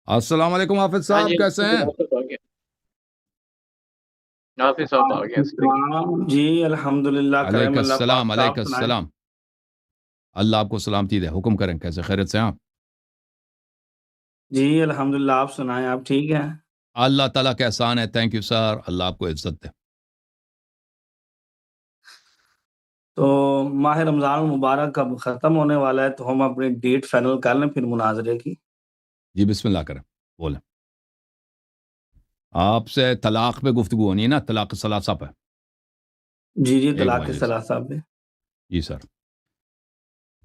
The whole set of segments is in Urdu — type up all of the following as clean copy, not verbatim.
السلام علیکم حافظ ہاں صاحب، جی کیسے ہیں؟ حافظ صاحب آ گئے ہیں۔ جی الحمدللہ، کرم علیکم اللہ السلام، پاک، علیکم آپ سنائیں۔ السلام۔ اللہ آپ کو سلامتی دے، حکم کریں، کیسے خیریت سے ہیں آپ؟ جی الحمدللہ، آپ سنائیں، آپ ٹھیک ہیں؟ اللہ تعالیٰ کا احسان ہے، تھینک یو سر، اللہ آپ کو عزت دے۔ تو ماہ رمضان المبارک کب ختم ہونے والا ہے، تو ہم اپنی ڈیٹ فائنل کر لیں پھر مناظرے کی۔ جی بسم اللہ کریں، بولیں۔ آپ سے طلاق پہ گفتگو ہونی ہے نا، طلاق ثلاثہ پہ؟ جی ایک طلاق مجلس، ثلاثہ پہ۔ جی سر،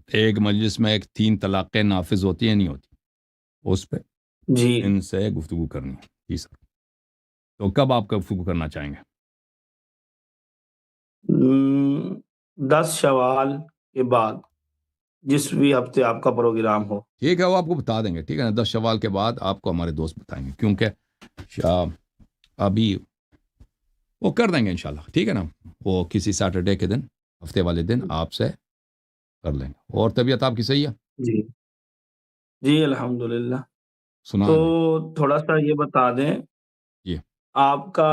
ایک مجلس میں 3 طلاقیں نافذ ہوتی ہیں نہیں ہوتی، اس پہ جی ان سے گفتگو کرنی ہے۔ جی سر، تو کب آپ گفتگو کرنا چاہیں گے؟ 10 شوال کے بعد، جس بھی ہفتے آپ کا پروگرام ہو۔ ٹھیک ہے، وہ آپ کو بتا دیں گے، ٹھیک ہے نا، 10 شوال کے بعد آپ کو ہمارے دوست بتائیں گے، کیونکہ ابھی وہ کر دیں گے انشاءاللہ، ٹھیک ہے نا، وہ کسی سیٹرڈے کے دن، ہفتے والے دن آپ سے کر لیں گے۔ اور طبیعت آپ کی صحیح ہے؟ جی جی الحمدللہ۔ سنا تو نہیں؟ تھوڑا سا یہ بتا دیں، جی آپ کا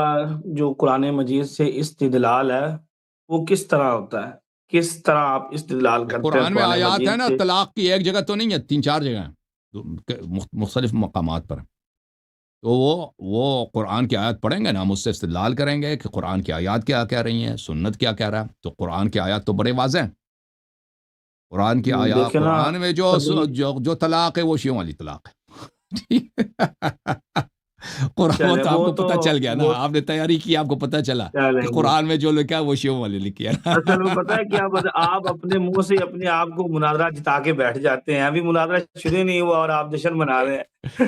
جو قرآن مجید سے استدلال ہے وہ کس طرح ہوتا ہے؟ کس طرح آپ استدلال کرتے ہیں قرآن میں قرآن آیات ہے مجید نا، سے؟ طلاق کی ایک جگہ تو نہیں ہے، 3-4 جگہ ہیں مختلف مقامات پر، تو وہ قرآن کی آیات پڑھیں گے نا، ہم اس سے استدلال کریں گے کہ قرآن کی آیات کیا کہہ رہی ہیں، سنت کیا کہہ رہا ہے۔ تو قرآن کی آیات تو بڑے واضح ہیں، قرآن کی آیات، دیکھیں نا، قرآن میں جو طلاق ہے وہ شیعوں والی طلاق ہے۔ قرآن وہ چلیں تو آپ کو پتہ چل گیا نا، وہ آپ نے تیاری کی، آپ کو پتہ چلا چلیں کہ گے۔ قرآن میں جو لکھا ہے وہ شیعوں والے لکھی ہے نا۔ اصل میں پتہ ہے کیا آپ اپنے منہ سے اپنے آپ کو مناظرہ جتا کے بیٹھ جاتے ہیں، ابھی مناظرہ شروع نہیں ہوا اور آپ جشن منا رہے ہیں۔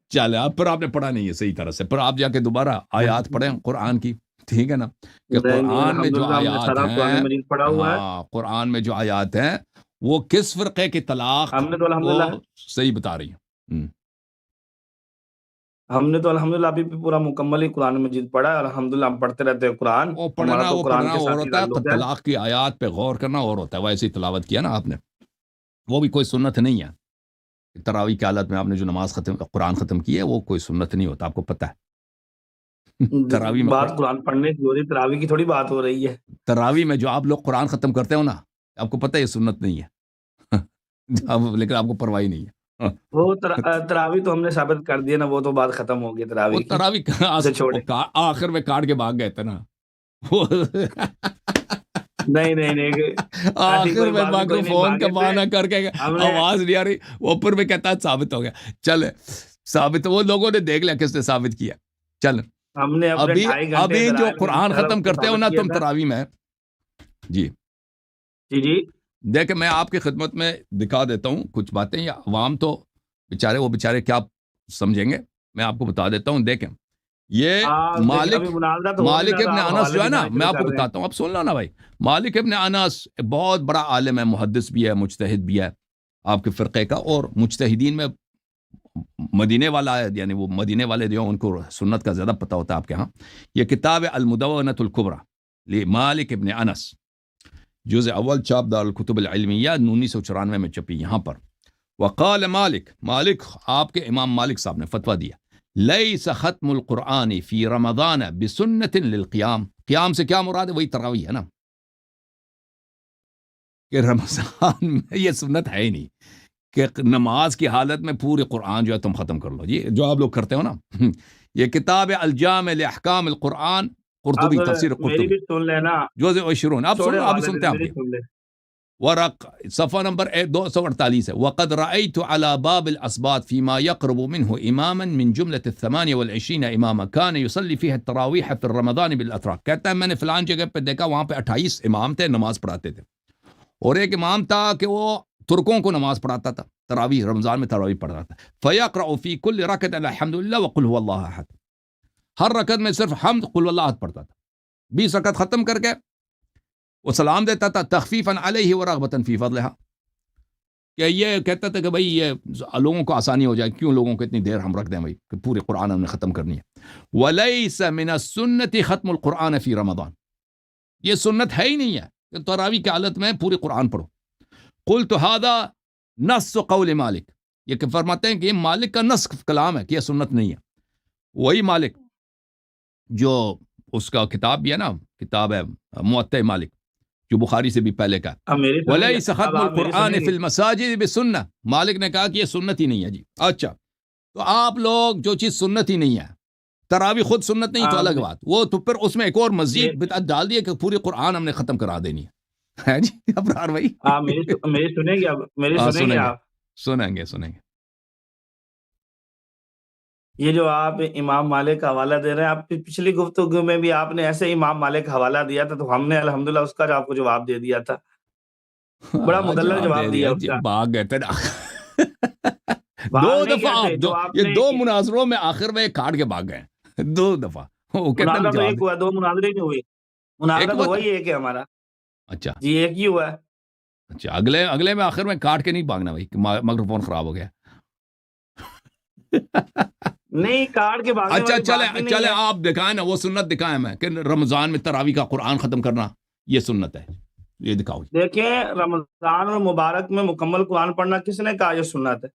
چلے، اب پھر آپ نے پڑھا نہیں ہے صحیح طرح سے، پھر آپ جا کے دوبارہ آیات پڑھیں قرآن کی، ٹھیک ہے نا، کہ نہیں قرآن میں جو الحمدللہ، ہم نے آیات سارا قرآن ہیں، مجید پڑھا ہوا ہے۔ ہاں قرآن میں جو آیات ہیں وہ کس فرقے کی طلاق ہم نے تو کو الحمدللہ صحیح بتا رہی ہیں۔ ابھی بھی پورا مکمل ہی قرآن مجید پڑھا ہے، الحمدللہ ہم پڑھتے رہتے ہیں قرآن، وہ ہمارا تو قرآن پڑھنا کے اور ساتھ ہی ہوتا تعلق ہے، ہے۔ طلاق کی آیات پہ غور کرنا اور ہوتا ہے، ویسے ہی تلاوت کیا نا آپ نے، وہ بھی کوئی سنت نہیں ہے۔ تراویح کی حالت میں آپ نے جو نماز قرآن ختم کی ہے وہ کوئی سنت نہیں ہوتا، آپ کو پتہ ہے۔ تراویح میں بات قرآن پڑھنے کی ہو رہی، تراویح کی تھوڑی بات ہو رہی ہے۔ تراویح میں جو آپ لوگ قرآن ختم کرتے ہو نا، آپ کو پتہ ہے یہ سنت نہیں ہے، لیکن آپ کو پرواہ نہیں ہے۔ وہ تراویح تو ہم نے ثابت کر دیا نا، وہ تو بات ختم ہو گئی وہ تراویح کی، تراویح اسے چھوڑے۔ آخر میں کاٹ کے بھاگ گئے تھے نا وہ۔ نہیں ایسی آخر کوئی میں بات نہیں، کوئی مائکرو نہیں فون کا بھاگے تھے بہانہ کر کے ہم نے۔ آواز نہیں آ رہی، وہ پھر میں کہتا ہے ثابت ہو گیا، چل ثابت، وہ لوگوں نے دیکھ لیا کس نے ثابت کیا۔ چل ہم نے اپنے 2.5 گھنٹے ابھی جو دلائل قرآن ختم کرتے ہو ثابت نا کیا تم تھا۔ تراویح میں، جی جی دیکھ میں آپ کی خدمت میں دکھا دیتا ہوں کچھ باتیں، یا عوام تو بیچارے کیا سمجھیں گے، میں آپ کو بتا دیتا ہوں۔ دیکھیں یہ دیکھیں، ابھی مناظرہ تو ہو نہیں مالک رہا ابن تھا، آپ انس حوالے جو ہے نا، دکھانے میں شروع آپ کو کر رہے ہیں۔ بتاتا ہوں، اب سن لو نا بھائی، مالک ابن انس بہت بڑا عالم ہے، محدث بھی ہے، مجتہد بھی ہے آپ کے فرقے کا، اور مجتہدین میں مدینے والا ہے، یعنی وہ مدینے والے جو ہیں ان کو سنت کا زیادہ پتہ ہوتا ہے آپ کے ہاں۔ یہ کتاب المدونۃ الکبریٰ لمالک ابن انس، جزء اول، چاپ دار الکتب العلمیہ، 1994 میں چھپی یہاں پر۔ وقال مالک آپ کے امام مالک صاحب نے فتویٰ دیا، لیس ختم القرآن فی رمضان بسنت للقیام، قیام سے کیا مراد ہے؟ وہی تراویح ہے نا، کہ رمضان میں یہ سنت ہے ہی نہیں کہ نماز کی حالت میں پورے قرآن جو ہے تم ختم کر لو، یہ جو آپ لوگ کرتے ہو نا۔ یہ کتاب الجامع لاحکام القرآن، قرطبی، اب تفسیر میری قرطبی، بھی سن لینا، جزء 20، اب سن چھوڑے لو، ابھی حوالے سنتے ہیں آپ میری کے سن لے۔ ورق صفحہ نمبر 248 ہے۔ وقد رأيت على باب الأسباط فيما يقرب منه إماما من جملة 28 إماما كان يصلي فيها التراويح في الرمضان بالأتراك، کہتا ہے میں نے فلان جگہ پہ دیکھا، وہاں پہ 28 امام تھے، نماز پڑھاتے تھے، اور ایک امام تھا کہ وہ ترکوں کو نماز پڑھاتا تھا، تراویح رمضان میں تراویح پڑھاتا تھا۔ فيقرأ في كل ركعة الحمد لله وقل هو الله أحد، ہر رکعت میں صرف حمد قل اللہ احد پڑھتا تھا، 20 رکعت ختم کر کے وہ سلام دیتا تھا، تخفیفاً علیہ ورغبتاً فی فضلہا، کہ یہ کہتا تھا کہ بھئی یہ لوگوں کو آسانی ہو جائے، کیوں لوگوں کو اتنی دیر ہم رکھ دیں بھئی کہ پورے قرآن ہم نے ختم کرنی ہے۔ ولیس من السنت ختم القرآن فی رمضان، یہ سنت ہے ہی نہیں ہے کہ تراویح کی حالت میں پورے قرآن پڑھو۔ قلت هذا نص قول مالک، یہ کہ فرماتے ہیں کہ یہ مالک کا نسخ کلام ہے کہ یہ سنت نہیں ہے. وہی مالک جو اس کا کتاب بھی ہے نا، کتاب ہے موطئ مالک جو بخاری سے بھی پہلے کا، اب میری سنیں گے؟ وَلَيْسَ اب خَتْمُ آپ میری الْقُرْآنِ سنیں فِي گے؟ الْمَسَاجِدِ بِسُنَّةٍ. مالک نے کہا کہ یہ سنت ہی نہیں ہے جی. اچھا تو آپ لوگ جو چیز سنت ہی نہیں ہے، تراویح خود سنت نہیں تو الگ بات، وہ تو پھر اس میں ایک اور مزید بدعت ڈال دی ہے کہ پوری قرآن ہم نے ختم کرا دینی ہے جی. ابرار بھائی آپ میری سنیں گے؟ اب میری ہاں، سنیں گے آپ؟ سنیں گے. یہ جو آپ امام مالک کا حوالہ دے رہے ہیں، آپ پچھلی گفتگو میں بھی آپ نے ایسے امام مالک کا حوالہ دیا تھا، تو ہم نے الحمدللہ اس کا آپ کو جواب دے دیا تھا. بڑا مدلل جواب دیا اس کا. بھاگ گئے تھے نا بھاگ دو نہیں دفعہ گئے تھے، آپ جو آپ یہ نے دو مناظروں میں آخر میں کاٹ کے بھاگ گئے 2 دفعہ. وہ کہتے مناظرہ ہیں تو جواب ایک ہوا، 2 مناظرے نہیں ہوئے. مناظرہ ایک تو ہوا وہی ایک ہے ہمارا. اچھا جی ایک ہی ہوا ہے. اچھا اگلے میں آخر میں کاٹ کے نہیں بھاگنا بھائی، مائکرو فون خراب ہو گیا. نہیں کاٹ کے بھاگنے اچھا والی بات ہی نہیں چلے ہے. آپ دکھائیں نا وہ سنت دکھائیں میں کہ رمضان میں تراویح کا قرآن ختم کرنا یہ سنت ہے، یہ دکھاؤ. دیکھیں رمضان اور مبارک میں مکمل قرآن پڑھنا کس نے کہا یہ سنت ہے؟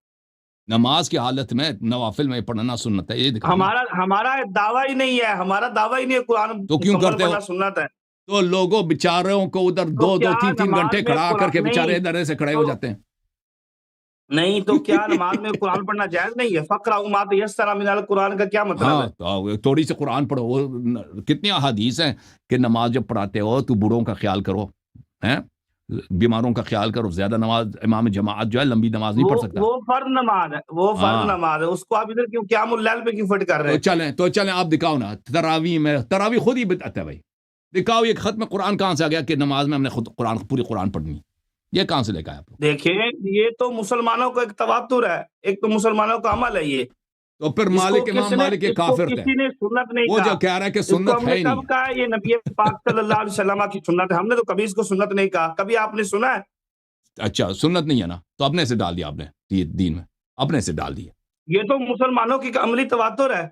نماز کی حالت میں نوافل میں پڑھنا سنت ہے، یہ دکھاؤ. ہمارا دعویٰ ہی نہیں ہے، ہمارا دعویٰ ہی نہیں ہے قرآن تو کیوں مکمل کرتے ہو؟ پڑھنا سنت ہے. تو لوگوں بیچاروں کو ادھر تو 2 کیا 3 نماز گھنٹے میں کھڑا کر کے قرآن بیچارے نہیں ادھر سے کھڑے ہو تو جاتے ہیں. نہیں تو کیا نماز میں قرآن پڑھنا جائز نہیں ہے؟ فقرأوا ما تيسر من القرآن کا کیا مطلب ہے؟ ہاں تو تھوڑی سی قرآن پڑھو. وہ کتنی احادیث ہیں کہ نماز جب پڑھاتے ہو تو بوڑھوں کا خیال کرو، ہیں بیماروں کا خیال کرو. زیادہ نماز امام جماعت جو ہے لمبی نماز نہیں پڑھ سکتا. وہ فرض نماز ہے، وہ فرض ہاں نماز ہے. اس کو آپ ادھر کیوں قیام اللیل پہ کیوں فٹ کر رہے ہیں؟ تو چلیں آپ دکھاؤ نا تراویح میں. تراویح خود ہی بدعت ہے بھائی. دکھاؤ یہ ختم قرآن کہاں سے آ گیا کہ نماز میں ہم نے خود پوری قرآن پڑھنی؟ یہ کہاں سے لے کے آئے آپ لوگ؟ دیکھیں یہ تو مسلمانوں کا ایک تواتر ہے، ایک تو مسلمانوں کا عمل ہے یہ. تو پھر مالک امام مالک کے کافر تھے. کسی نے سنت نہیں وہ کہا. جو کہہ رہا ہے کہ اس کو سنت ہم ہے نے ہی کب نہیں. کہا یہ نبی پاک صلی اللہ علیہ وسلم کی سنت ہے؟ ہم نے تو کبھی اس کو سنت نہیں کہا. کبھی آپ نے سنا ہے؟ اچھا سنت نہیں ہے نا، تو اپنے سے ڈال دیا آپ نے دین میں، اپنے سے ڈال دیا. یہ تو مسلمانوں کی عملی تواتر ہے.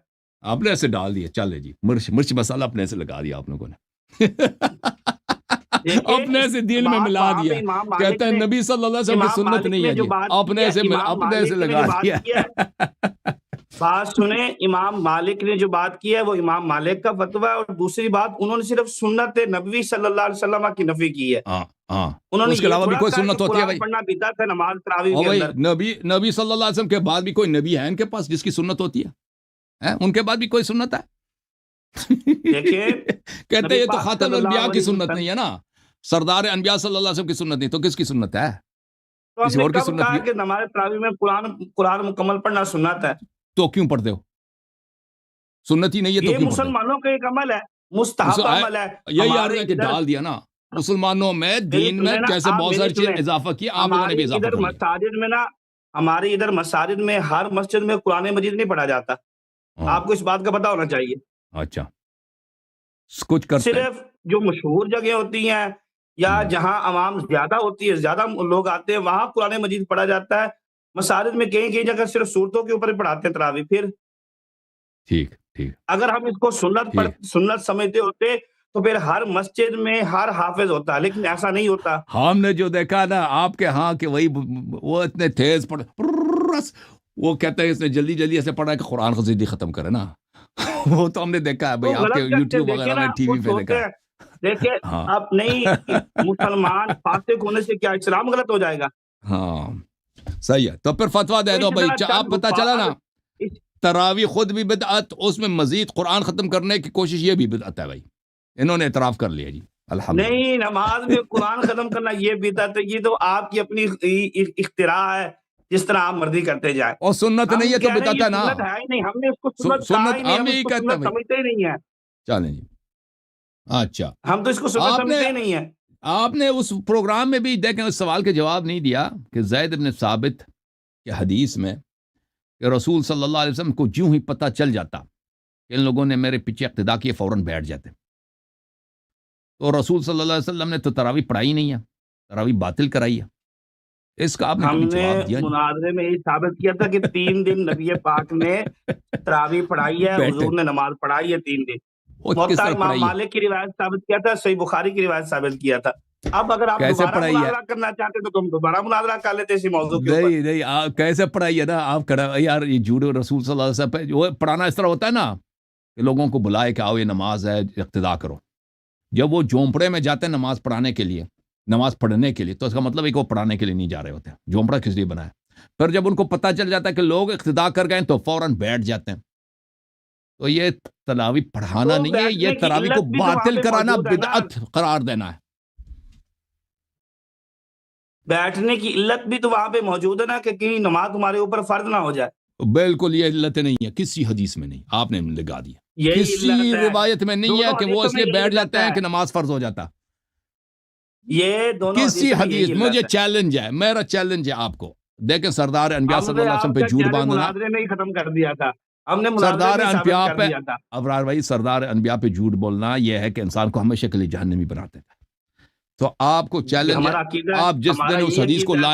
اپنے سے ڈال دیا. چلے جی مرچ مسالہ اپنے سے لگا دیا آپ لوگوں نے. اپنے سے دین میں ملا دیا. کہتے ہیں نبی صلی اللہ علیہ وسلم کی سنت نہیں ہے جی، اپنے سے لگا دیا. بات سنیں، امام مالک نے جو بات کی ہے وہ امام مالک کا فتویٰ ہے. اور دوسری بات انہوں نے صرف سنت نبوی صلی اللہ علیہ وسلم کی نفی کی ہے. ہاں انہوں نے اس کے یہ علاوہ بھی تھوڑا کوئی کہا سنت کہ ہوتی ہے قرآن بھائی. پڑھنا بدعت ہے نماز تراویح اور کے بھائی اندر. نبی صلی اللہ علیہ وسلم کے بعد بھی کوئی نبی ہے ان کے پاس جس کی سنت ہوتی ہے؟ ان کے بعد بھی کوئی سنت ہے؟ دیکھیں کہتے ہیں یہ تو خاتم الانبیاء کی سنت نہیں ہے نا، سردار انبیاء صلی اللہ علیہ وسلم کی سنت نہیں، تو کس کی سنت ہے؟ تو ہم کسی نے اور کی کب سنت کہا بھی کہ نماز تراویح میں قرآن مکمل پڑھنا سنت ہے؟ تو کیوں پڑھتے ہو؟ سنت ہی نہیں ہے تو یہ کیوں پڑھتے ہو؟ مسلمانوں کا ایک عمل ہے، مستحب عمل ہے. یہی عرض ہے کہ ڈال دیا نا مسلمانوں میں دین میں، جیسے بہت ساری چیز اضافہ کیا آپ لوگوں نے بھی اضافہ کر لیا. مساجد میں نا، ہمارے ادھر مساجد میں ہر مسجد میں قرآن مجید نہیں پڑھا جاتا. آپ کو اس بات کا پتہ ہونا چاہیے. اچھا کچھ کرتے ہیں صرف جو مشہور جگہ ہوتی ہیں یا جہاں عوام زیادہ ہوتی ہے، زیادہ لوگ آتے ہیں، وہاں قرآن مجید پڑھا جاتا ہے. مساجد میں کئی جگہ صرف صورتوں کے اوپر پڑھاتے ہیں تراویح. پھر ٹھیک اگر ہم اس کو سنت سمجھتے ہوتے تو پھر ہر مسجد میں ہر حافظ ہوتا، لیکن ایسا نہیں ہوتا. ہم نے جو دیکھا نا آپ کے ہاں کہ وہی وہ اتنے تیز پڑھ وہ کہتے ہیں اس نے جلدی ایسے پڑھا کہ قرآن خزیدی ختم کرے نا. وہ تو ہم نے دیکھا ہے بھائی، آپ کے یوٹیوب وغیرہ میں ٹی وی پہ دیکھا ہے. دیکھیں اب نہیں مسلمان فاسق ہونے سے کیا اسلام غلط ہو جائے گا؟ ہاں صحیح ہے. تو پھر فتویٰ دے دو بھائی. آپ پتہ چلا نا تراویح خود بھی بدعت، اس میں مزید قرآن ختم کرنے کی کوشش یہ بھی بدعت ہے بھائی. انہوں نے اعتراف کر لیا جی الحمدللہ. نہیں نماز میں قرآن ختم کرنا یہ بدعت ہے، یہ تو آپ کی اپنی اختراع ہے، جس طرح آپ مرضی کرتے جائیں. اور سنت نہیں ہے تو بدعت ہے نا. سنت ہے ہی نہیں، ہم نے اس کو سنت کہا ہی نہیں، ہم اس کو سنت سمجھتے ہی نہیں ہیں. چلیں جی اچھا ہم تو اس کو سنت سمجھتے ہی نہیں ہیں. آپ نے اس پروگرام میں بھی دیکھیں اس سوال کے جواب نہیں دیا کہ زید بن ثابت کے حدیث میں کہ رسول صلی اللہ علیہ وسلم کو جوں ہی پتہ چل جاتا کہ ان لوگوں نے میرے پیچھے اقتدا کیے فوراً بیٹھ جاتے. تو رسول صلی اللہ علیہ وسلم نے تو تراویح پڑھائی نہیں ہے، تراویح باطل کرائی ہے. اس کا آپ نے کبھی جواب دیا؟ ہم نے مناظرے میں یہ ثابت کیا تھا کہ 3 دن نبی پاک نے تراویح پڑھائی ہے، حضور نے نماز پڑھائی ہے 3 دن. موطا امام مالک کی روایت ثابت کیا تھا، صحیح بخاری کی روایت ثابت کیا تھا. اب اگر آپ کیسے دوبارہ پڑھائی ہے؟ مناظرہ کرنا چاہتے تو تم دوبارہ مناظرہ کر لیتے اسی موضوع کے اوپر. نہیں آپ کیسے پڑھائی ہے نا آپ یار یہ جھوٹ رسول صلی اللہ علیہ وسلم پہ وہ پڑھانا اس طرح ہوتا ہے نا کہ لوگوں کو بلائے کہ آؤ یہ نماز ہے اقتدا کرو. جب وہ جھونپڑے میں جاتے ہیں نماز پڑھانے کے لیے نماز پڑھنے کے لیے تو اس کا مطلب ہے کہ وہ پڑھانے کے لیے نہیں جا رہے ہوتے ہیں. جھونپڑا کس لیے بنا ہے؟ پھر جب ان کو پتہ چل جاتا ہے کہ لوگ اقتدا کر گئے تو فوراً بیٹھ جاتے ہیں. تو یہ تراویح پڑھانا تو نہیں ہے, بیٹھنے یہ کی تراویح کو علت بھی تو وہاں باطل پہ کرانا موجود ہے نا. بدعت قرار دینا ہے. بیٹھنے کی علت بھی تو وہاں پہ موجود ہے نا کہ کہیں نماز تمہارے اوپر فرض نہ ہو جائے. بالکل یہ علت نہیں ہے, کسی حدیث میں نہیں, آپ نے لگا دیا. یہی کسی علت ہے. روایت میں نہیں ہے دونوں کہ وہ حدیثوں اس میں لیے یہی بیٹھ علت جاتے ہیں ہے. کہ نماز فرض ہو جاتا. یہ دونوں کسی حدیثوں میں حدیث یہی مجھے علت ہے. چیلنج ہے, میرا چیلنج ہے آپ کو. دیکھیں سردار انبیاء ہم صلی نے اللہ علیہ آپ وسلم پہ کا جھوٹ چہرے باندھنا. مناظرے میں ہی ختم کر دیا تھا. ہم نے مناظرے سردار میں ہی ثابت انبیاء کر پہ دیا تھا. ابرار بھائی سردار انبیاء پہ جھوٹ بولنا یہ ہے کہ انسان کو ہمیشہ کے لیے جہنمی بناتے تھے. تو آپ کو کہ چیلنج ہے, ہمارا عقیدہ آپ جس ہمارا دن اس یہ حدیث کو عقیدہ ہے.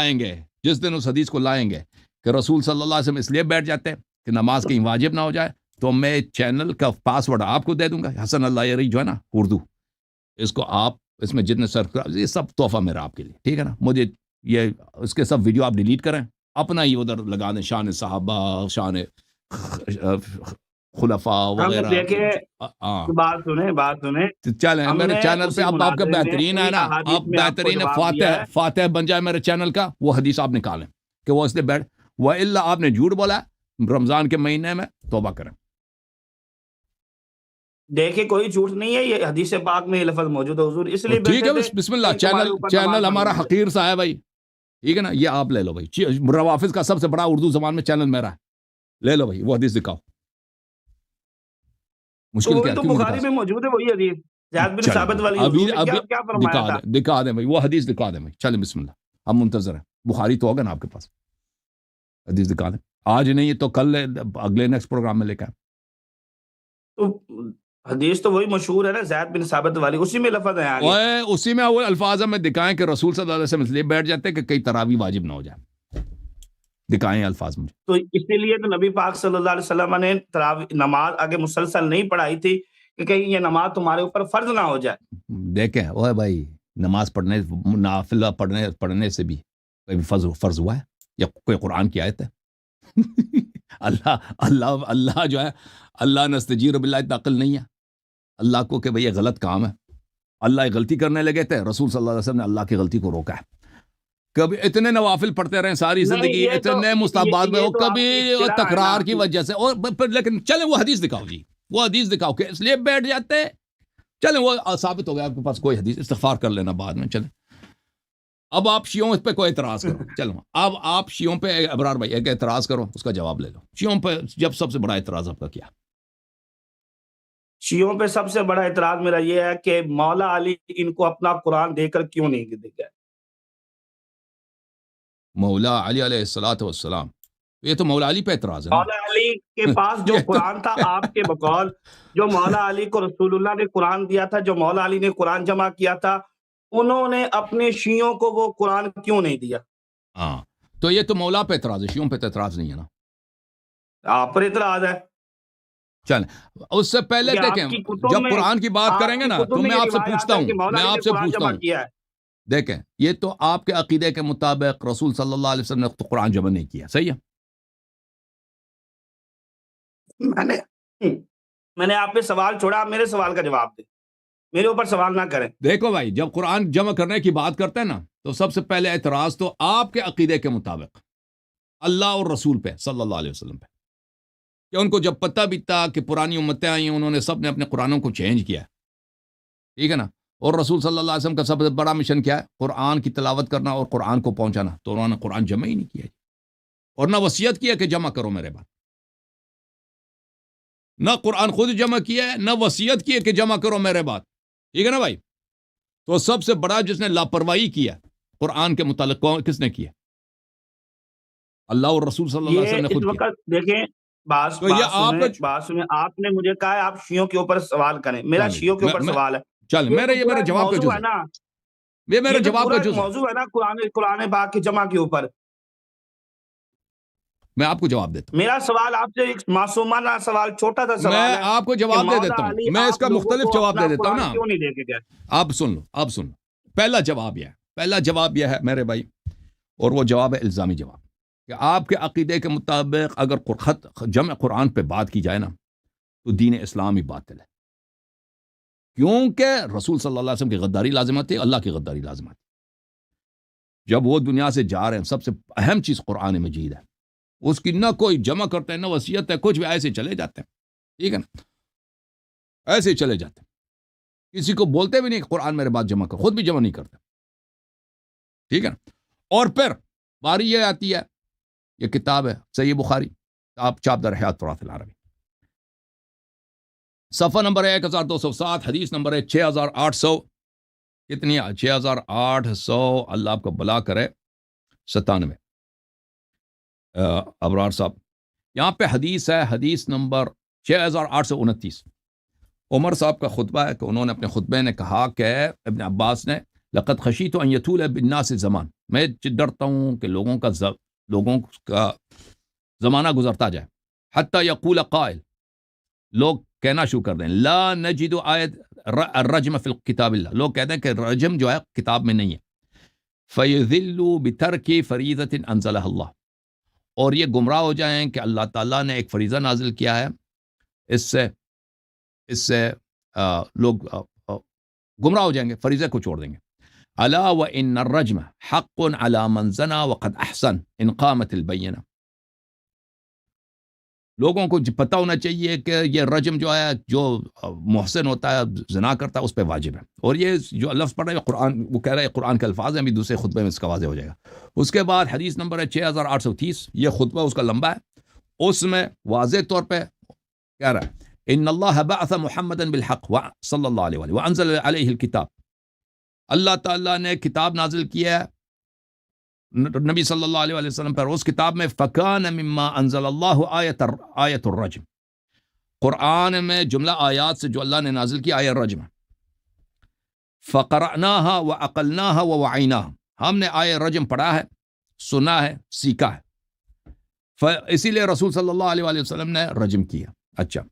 لائیں گے کہ رسول صلی اللہ علیہ وسلم اس لیے بیٹھ جاتے ہیں کہ نماز کہیں واجب نہ ہو جائے, تو میں چینل کا پاس ورڈ آپ کو دے دوں گا, حسن اللہ یری جو ہے نا اردو, اس کو آپ اس میں جتنے سبسکرائب یہ سب تحفہ میرا آپ کے لیے, ٹھیک ہے نا. مجھے یہ اس کے سب ویڈیو آپ ڈیلیٹ کریں, اپنا ہی ادھر لگا دیں شان صحابہ شان خلفاء ہم وغیرہ. دیکھیں ہاں بات سنیں چلیں ہم میرے نے چینل اسی پہ اب آپ کا مناظرے میں بہترین ہے انہی نا, احادیث اب میں آپ کو بہترین جواب دیا ہے. فاتح بن جائے میرے چینل کا, وہ حدیث آپ نکالیں کہ وہ اس لیے بیٹھ وہ اللہ آپ نے جھوٹ بولا ہے رمضان کے مہینے میں, توبہ کریں. دیکھیں کوئی جھوٹ نہیں ہے, یہ حدیث پاک میں یہ لفظ موجود ہے حضور اس لیے ٹھیک بیٹھے ہے تھے بسم اللہ, کہ تمہارے اوپر نماز چینل ہمارا فرض ہو جائے. حقیر سا ہے بھائی, ٹھیک ہے نا. یہ آپ لے لو بھائی, روافظ کا سب سے بڑا اردو زبان میں چینل میرا ہے, لے لو بھائی وہ حدیث دکھاؤ. تو مشکل وہی کیا تو کیوں بخاری میں موجود ہے وہی حدیث زید بن ثابت والی حضور نے کیا فرمایا تھا. دکھا دیں بھائی وہ حدیث دکھا دیں بھائی, چلیں بسم اللہ, ہم منتظر ہیں. بخاری تو ہوگا نا آپ کے پاس, حدیث دکھا دیں. آج نہیں تو کل اگلے نیکسٹ پروگرام میں لے کے آئیں. تو حدیث تو وہی مشہور ہے نا زید بن ثابت والی, اسی میں لفظ ہے آگے. اسی میں وہ الفاظ میں دکھائیں کہ رسول صلی اللہ علیہ وسلم اس لیے بیٹھ جاتے ہیں کہ کئی تراویح واجب نہ ہو جائے. دکھائیں الفاظ مجھے. تو اسی لیے تو نبی پاک صلی اللہ علیہ وسلم نے نماز آگے مسلسل نہیں پڑھائی تھی کہ کہیں یہ نماز تمہارے اوپر فرض نہ ہو جائے. دیکھیں اوے بھائی, نماز پڑھنے نافلہ پڑھنے سے بھی کوئی فرض ہوا ہے یا کوئی قرآن کی آیت ہے؟ اللہ جو ہے, اللہ نستجیر باللہ اتنا عقل نہیں ہے اللہ کو کہ بھئی یہ غلط کام ہے. اللہ غلطی کرنے لگے تھے, رسول صلی اللہ علیہ وسلم نے اللہ کی غلطی کو روکا ہے. کبھی اتنے نوافل پڑھتے رہے ساری زندگی, اتنے مستحبات میں, وہ کبھی تکرار کی وجہ سے, اور لیکن چلیں وہ حدیث دکھاؤ جی, وہ حدیث دکھاؤ کہ اس لیے بیٹھ جاتے. چلیں وہ ثابت ہو گیا آپ کے پاس کوئی حدیث, استغفار کر لینا بعد میں. چلیں اب آپ شیعوں اس پہ کوئی اعتراض کرو. چلو اب آپ شیعوں پہ ابرار بھائی ایک اعتراض کرو, اس کا جواب لے لو. شیعوں پہ جب سب سے بڑا اعتراض آپ کا کیا؟ شیعوں پہ سب سے بڑا اعتراض میرا یہ ہے کہ مولا علی ان کو اپنا قرآن دے کر کیوں نہیں دے گئے. مولا علی علیہ الصلوۃ والسلام, یہ تو مولا علی پہ اعتراض ہے. مولا علی کے پاس جو قرآن تھا آپ کے بقول, جو مولا علی کو رسول اللہ نے قرآن دیا تھا, جو مولا علی نے قرآن جمع کیا تھا, انہوں نے اپنے شیعوں کو وہ قرآن کیوں نہیں دیا؟ ہاں تو یہ تو مولا پہ اعتراض ہے, شیعوں پہ اعتراض نہیں ہے نا. آپ پر اعتراض ہے. چل اس سے پہلے دیکھیں, جب قرآن کی بات کریں گے نا تو میں آپ سے پوچھتا ہوں, دیکھیں یہ تو آپ کے عقیدے کے مطابق رسول صلی اللہ علیہ وسلم نے تو قرآن جمع نہیں کیا, صحیح ہے؟ میں نے آپ پہ سوال چھوڑا, آپ میرے سوال کا جواب دیں, میرے اوپر سوال نہ کریں. دیکھو بھائی, جب قرآن جمع کرنے کی بات کرتے ہیں نا تو سب سے پہلے اعتراض تو آپ کے عقیدے کے مطابق اللہ اور رسول پہ صلی اللہ علیہ وسلم پہ, کہ ان کو جب پتہ بھی تھا کہ پرانی امتیں آئی ہیں, انہوں نے سب نے اپنے قرآنوں کو چینج کیا, ٹھیک ہے نا, اور رسول صلی اللہ علیہ وسلم کا سب سے بڑا مشن کیا ہے؟ قرآن کی تلاوت کرنا اور قرآن کو پہنچانا. تو انہوں نے قرآن جمع ہی نہیں کیا, اور نہ وصیت کیا کہ جمع کرو میرے بعد, نہ قرآن خود جمع کیا ہے, نہ وصیت کی ہے کہ جمع کرو میرے بعد, ٹھیک ہے نا بھائی. تو سب سے بڑا جس نے لاپرواہی کیا قرآن کے متعلق کس نے کیا؟ اللہ اور رسول صلی اللہ علیہ وسلم نے خود کیا. دیکھیں بات سنیں, آپ نے مجھے کہا ہے آپ شیعوں کے اوپر سوال کریں, میرا شیعوں کے اوپر سوال ہے. چل میرے جواب کا جز ہے, یہ میرے جواب کا جز موضوع ہے نا قرآن پاک کی جمع کے اوپر. میں آپ کو جواب دیتا ہوں. میرا سوال آپ سے ایک معصومانہ سوال, چھوٹا سا سوال ہے, میں آپ کو جواب دے دیتا ہوں, میں اس کا مختلف جواب دے دیتا ہوں نا. کیوں نہیں دے کے گئے؟ آپ سن لو پہلا جواب یہ ہے میرے بھائی، اور وہ جواب ہے الزامی جواب، کہ آپ کے عقیدے کے مطابق اگر جمع قرآن پہ بات کی جائے نا تو دین اسلام ہی باطل ہے، کیونکہ رسول صلی اللہ علیہ وسلم کی غداری لازمت ہے، اللہ کی غداری لازمت ہے۔ جب وہ دنیا سے جا رہے ہیں، سب سے اہم چیز قرآن مجید ہے، اس کی نہ کوئی جمع کرتے ہیں نہ وصیت ہے، کچھ بھی، ایسے چلے جاتے ہیں، ٹھیک ہے نا، ایسے ہی چلے جاتے ہیں، کسی کو بولتے بھی نہیں کہ قرآن میرے بعد جمع کر، خود بھی جمع نہیں کرتے، ٹھیک ہے نا۔ اور پھر باری یہ آتی ہے، یہ کتاب ہے صحیح بخاری، آپ چاپ در حیات تراث العربی، صفحہ نمبر 1207، حدیث نمبر ہے 6800، کتنی 6800، اللہ آپ کو بلا کرے 97، ابرار صاحب یہاں پہ حدیث ہے، حدیث نمبر 6829، عمر صاحب کا خطبہ ہے کہ انہوں نے اپنے خطبے نے کہا کہ ابن عباس نے لقد خشیت ان یطول بالناس زمان، میں ڈرتا ہوں کہ لوگوں کا زمانہ گزرتا جائے، حتی یقول قائل، لوگ کہنا شروع کر دیں لا نجد آیت الرجم فی کتاب اللہ، لوگ کہتے ہیں کہ رجم جو ہے کتاب میں نہیں ہے، فیذلوا بترک فریضۃ انزلها اللہ، اور یہ گمراہ ہو جائیں کہ اللہ تعالیٰ نے ایک فریضہ نازل کیا ہے، اس سے لوگ گمراہ ہو جائیں گے، فریضے کو چھوڑ دیں گے۔ الا وان الرجم حق علی من زنا وقد احسن ان قامت البینہ، لوگوں کو پتہ ہونا چاہیے کہ یہ رجم جو ہے، جو محسن ہوتا ہے، زنا کرتا ہے، اس پہ واجب ہے، اور یہ جو لفظ پڑھ رہے ہیں قرآن، وہ کہہ رہے ہیں قرآن کے الفاظ ہیں، ابھی دوسرے خطبے میں اس کا واضح ہو جائے گا۔ اس کے بعد حدیث نمبر ہے 6830، یہ خطبہ اس کا لمبا ہے، اس میں واضح طور پہ کہہ رہا ہے ان اللہ بعث محمدا بالحق صلی اللہ علیہ وآلہ وانزل علیہ الکتاب، اللہ تعالیٰ نے کتاب نازل کیا ہے نبی صلی اللہ علیہ وسلم پر، اس کتاب میں فکان مما انزل اللہ آیت الرجم، قرآن میں جملہ آیات سے جو اللہ نے نازل کی آیت الرجم، فقرأناها وعقلناها ووعیناها، ہم نے آیت الرجم پڑھا ہے، سنا ہے، سیکھا ہے، اسی لیے رسول صلی اللہ علیہ وسلم نے رجم کیا۔ اچھا،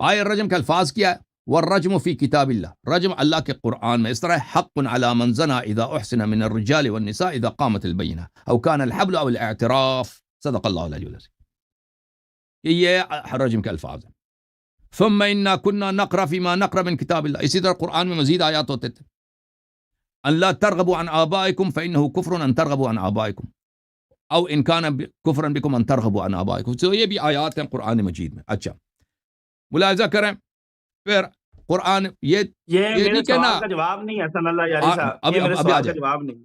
آیت الرجم کا الفاظ کیا ہے؟ والرجم فی کتاب اللہ، رجم اللہ کے قرآن میں اس طرح حق علی من زنا اذا احسن من الرجال والنساء اذا قامت البینہ او کان الحبل او الاعتراف، صدق اللہ العلی العظیم، یہ رجم کے الفاظ ہیں۔ ثم انا كنا نقرا فيما نقرا من کتاب اللہ، اسی طرح قرآن میں مزید آیات ہوتے تھے، ان لا ترغبوا عن آبائکم فانه كفر ان ترغبوا عن آبائکم او ان كان كفرا بكم ان ترغبوا عن آبائکم، تو یہ بھی آیات ہیں قرآن مجید میں۔ اچھا، ملاحظہ کریں، پھر قرآن یہ میرے سوال کا جواب نہیں ہے، حسن اللہ یاری صاحب، یہ میرے سوال کا جواب نہیں،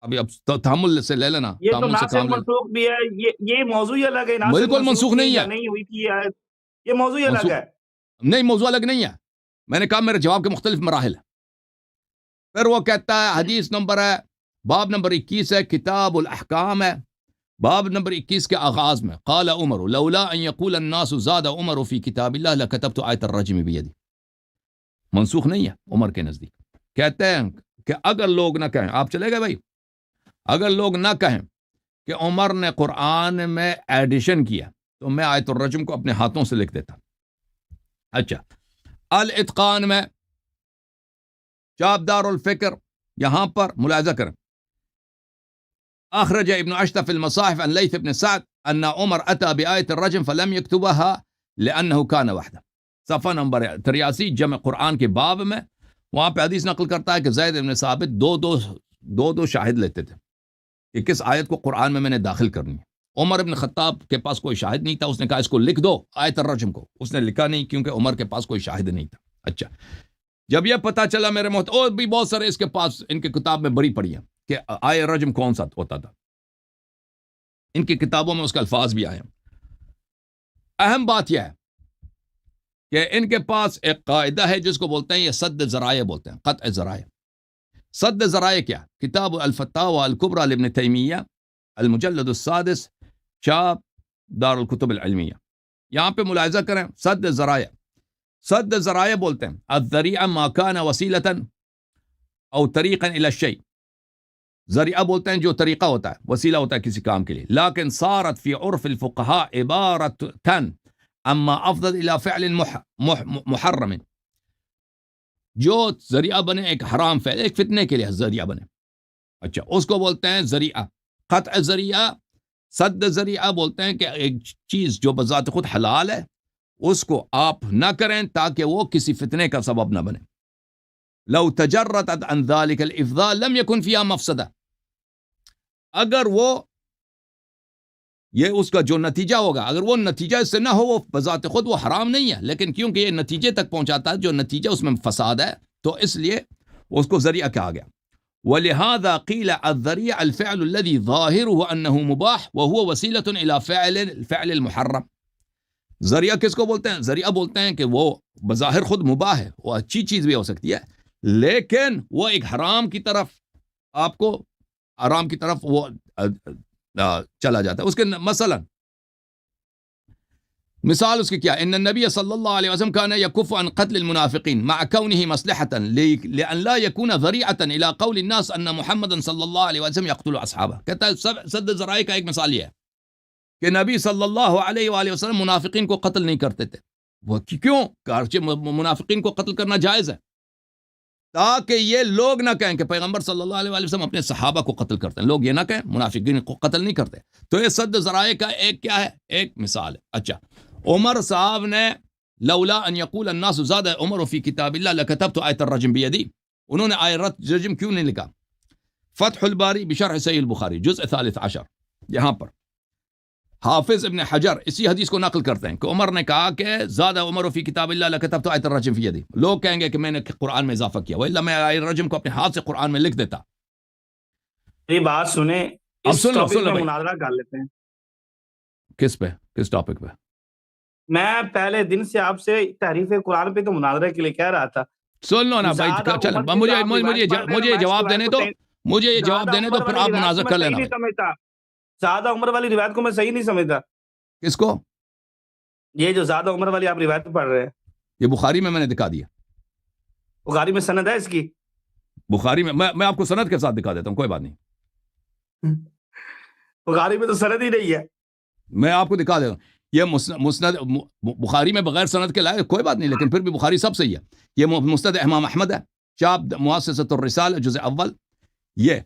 اب تحمل سے لے لینا، یہ تو نہ صرف منسوخ بھی ہے، یہ موضوع ہی الگ ہے، بالکل منسوخ نہیں ہے، نہیں ہوئی تھی یہ موضوع ہی الگ ہے، نہیں موضوع الگ نہیں ہے، میں نے کہا میرے جواب کے مختلف مراحل ہیں۔ پھر وہ کہتا ہے حدیث نمبر ہے، باب نمبر 21 ہے، کتاب الاحکام ہے، باب نمبر 21 کے آغاز میں قال عمر لولا ان يقول الناس زاد عمر في كتاب الله لكتبت آیت الرجم بيدي، منسوخ نہیں ہے عمر کے نزدیک، کہتے ہیں کہ اگر لوگ نہ کہیں، آپ چلے گئے بھائی، اگر لوگ نہ کہیں کہ عمر نے قرآن میں ایڈیشن کیا تو میں آیت الرجم کو اپنے ہاتھوں سے لکھ دیتا۔ اچھا، الاتقان میں چاپ دار الفکر، یہاں پر ملاحظہ کریں، اخرج ابن اشطف في المصاحف عن ليث بن سعد ان عمر اتى بآية الرجم فلم يكتبها لانه كان وحده، صفحہ نمبر 83 جمع قرآن کے باب میں، وہاں پہ حدیث نقل کرتا ہے کہ زید بن ثابت دو شاہد لیتے تھے کہ کس آیت کو قرآن میں نے داخل کرنی ہے۔ عمر بن خطاب کے پاس کوئی شاہد نہیں تھا، اس نے کہا اس کو لکھ دو آیت الرجم کو، اس نے لکھا نہیں کیونکہ عمر کے پاس کوئی شاہد نہیں تھا۔ اچھا، جب یہ پتا چلا میرے محترم، اور بھی بہت سارے اس کے پاس ان کی کتاب میں بڑی پڑھی ہیں کہ آیت الرجم کون سا ہوتا تھا، ان کی کتابوں میں اس کا الفاظ بھی آئے۔ اہم بات یہ ہے کہ ان کے پاس ایک قاعدہ ہے جس کو بولتے ہیں، یہ سد ذرائع بولتے ہیں، قطع ذرائع۔ سد ذرائع کیا؟ کتاب الفتاوی الکبریٰ لابن تیمیہ، المجلد السادس، چاپ دار الکتب العلمیہ۔ یہاں پہ ملاحظہ کریں، سد ذرائع بولتے ہیں الذریعہ ما کان وسیلۃ او طریقا الی الشیء، ذریعہ بولتے ہیں جو طریقہ ہوتا ہے، وسیلہ ہوتا ہے کسی کام کے لیے، لیکن صارت فی عرف الفقہاء عبارۃ اما افضل الى فعل محرم، جو ذریعہ بنے ایک حرام فعل، ایک فتنے کے لیے ذریعہ بنے، اچھا اس کو بولتے ہیں ذریعہ. قطع ذریعہ، سد ذریعہ بولتے ہیں کہ ایک چیز جو بذات خود حلال ہے اس کو آپ نہ کریں تاکہ وہ کسی فتنے کا سبب نہ بنے. لو تجردت عن ذلك الافضاء لم يكن فيها مفسدہ، اگر وہ یہ اس کا جو نتیجہ ہوگا، اگر وہ نتیجہ اس سے نہ ہو، وہ بذات خود وہ حرام نہیں ہے، لیکن کیونکہ یہ نتیجے تک پہنچاتا ہے، جو نتیجہ اس میں فساد ہے، تو اس لیے اس کو ذریعہ کہا گیا. وَلِهَذَا قِيلَ الذَّرِيعَ الْفِعْلُ الَّذِي ظَاهِرُهُ أَنَّهُ مُبَاحٌ وَهُوَ وَسِيلَةٌ إِلَى الْفِعْلِ الْمُحَرَّمِ. ذریعہ کس کو بولتے ہیں؟ ذریعہ بولتے ہیں کہ وہ بظاہر خود مباح ہے، وہ اچھی چیز بھی ہو سکتی ہے، لیکن وہ ایک حرام کی طرف آپ کو حرام کی طرف وہ چلا جاتا ہے. اس کے مثال اس کی کیا؟ ان النبی صلی اللہ علیہ وسلم كان يكف عن قتل المنافقين مع كونه مصلحة لأن لا يكون ذريعة إلى قول الناس أن محمد صلی اللہ علیہ وسلم يقتل أصحابه. کہتا ہے سد ذرائع کا ایک مثال یہ ہے کہ نبی صلی اللہ علیہ وآلہ وسلم منافقین کو قتل نہیں کرتے تھے. وہ کیوں؟ منافقین کو قتل کرنا جائز ہے تاکہ یہ لوگ نہ کہیں کہ پیغمبر صلی اللہ علیہ وسلم اپنے صحابہ کو قتل کرتے ہیں، لوگ یہ نہ کہیں منافقین کو قتل نہیں کرتے. تو یہ سد ذرائع کا ایک کیا ہے؟ ایک مثال ہے. اچھا، عمر صاحب نے لولا ان یقول الناس زاد عمر فی کتاب اللہ لکتبت آیت الرجم بیدی، انہوں نے آیت رجم کیوں نہیں لکھا؟ فتح الباری بشرح صحیح البخاری جزء 13، یہاں پر حافظ ابن حجر اسی حدیث کو نقل کرتے ہیں کہ عمر نے کہا کہ زاد عمر فی کتاب اللہ لکتبت آیت الرجم فی یدی. لوگ کہیں گے کہ میں نے قرآن میں اضافہ کیا، وإلا میں آیت الرجم کو اپنے ہاتھ سے قرآن میں لکھ دیتا. یہ بات سنیں، اب اس سن لو ٹاپک میں مناظرہ کر لیتے ہیں. کس پہ؟ کس ٹاپک پہ؟ میں پہلے دن سے آپ سے تحریف قرآن پہ تو مناظرے کے لیے کہہ رہا تھا. سن لو نا بھائی، چل مجھے جواب دینے دو، مجھے یہ جواب دینے دو، پھر آپ مناظر کر لینا. زیادہ عمر والی روایت کو میں صحیح نہیں سمجھتا. کس کو؟ یہ جو زیادہ عمر والی آپ روایت پڑھ رہے ہیں، یہ بخاری میں نے دکھا دیا. بخاری میں سند ہے اس کی؟ بخاری میں آپ کو سند کے ساتھ دکھا دیتا ہوں، کوئی بات نہیں. بخاری میں تو سند ہی نہیں ہے. میں آپ کو دکھا دیتا ہوں. یہ مسند بخاری میں بغیر سند کے لائے کوئی بات نہیں، لیکن پھر بھی بخاری سب صحیح ہے. یہ مسند امام احمد ہے، چاپ مؤسسۃ الرسالہ جزء اول، یہ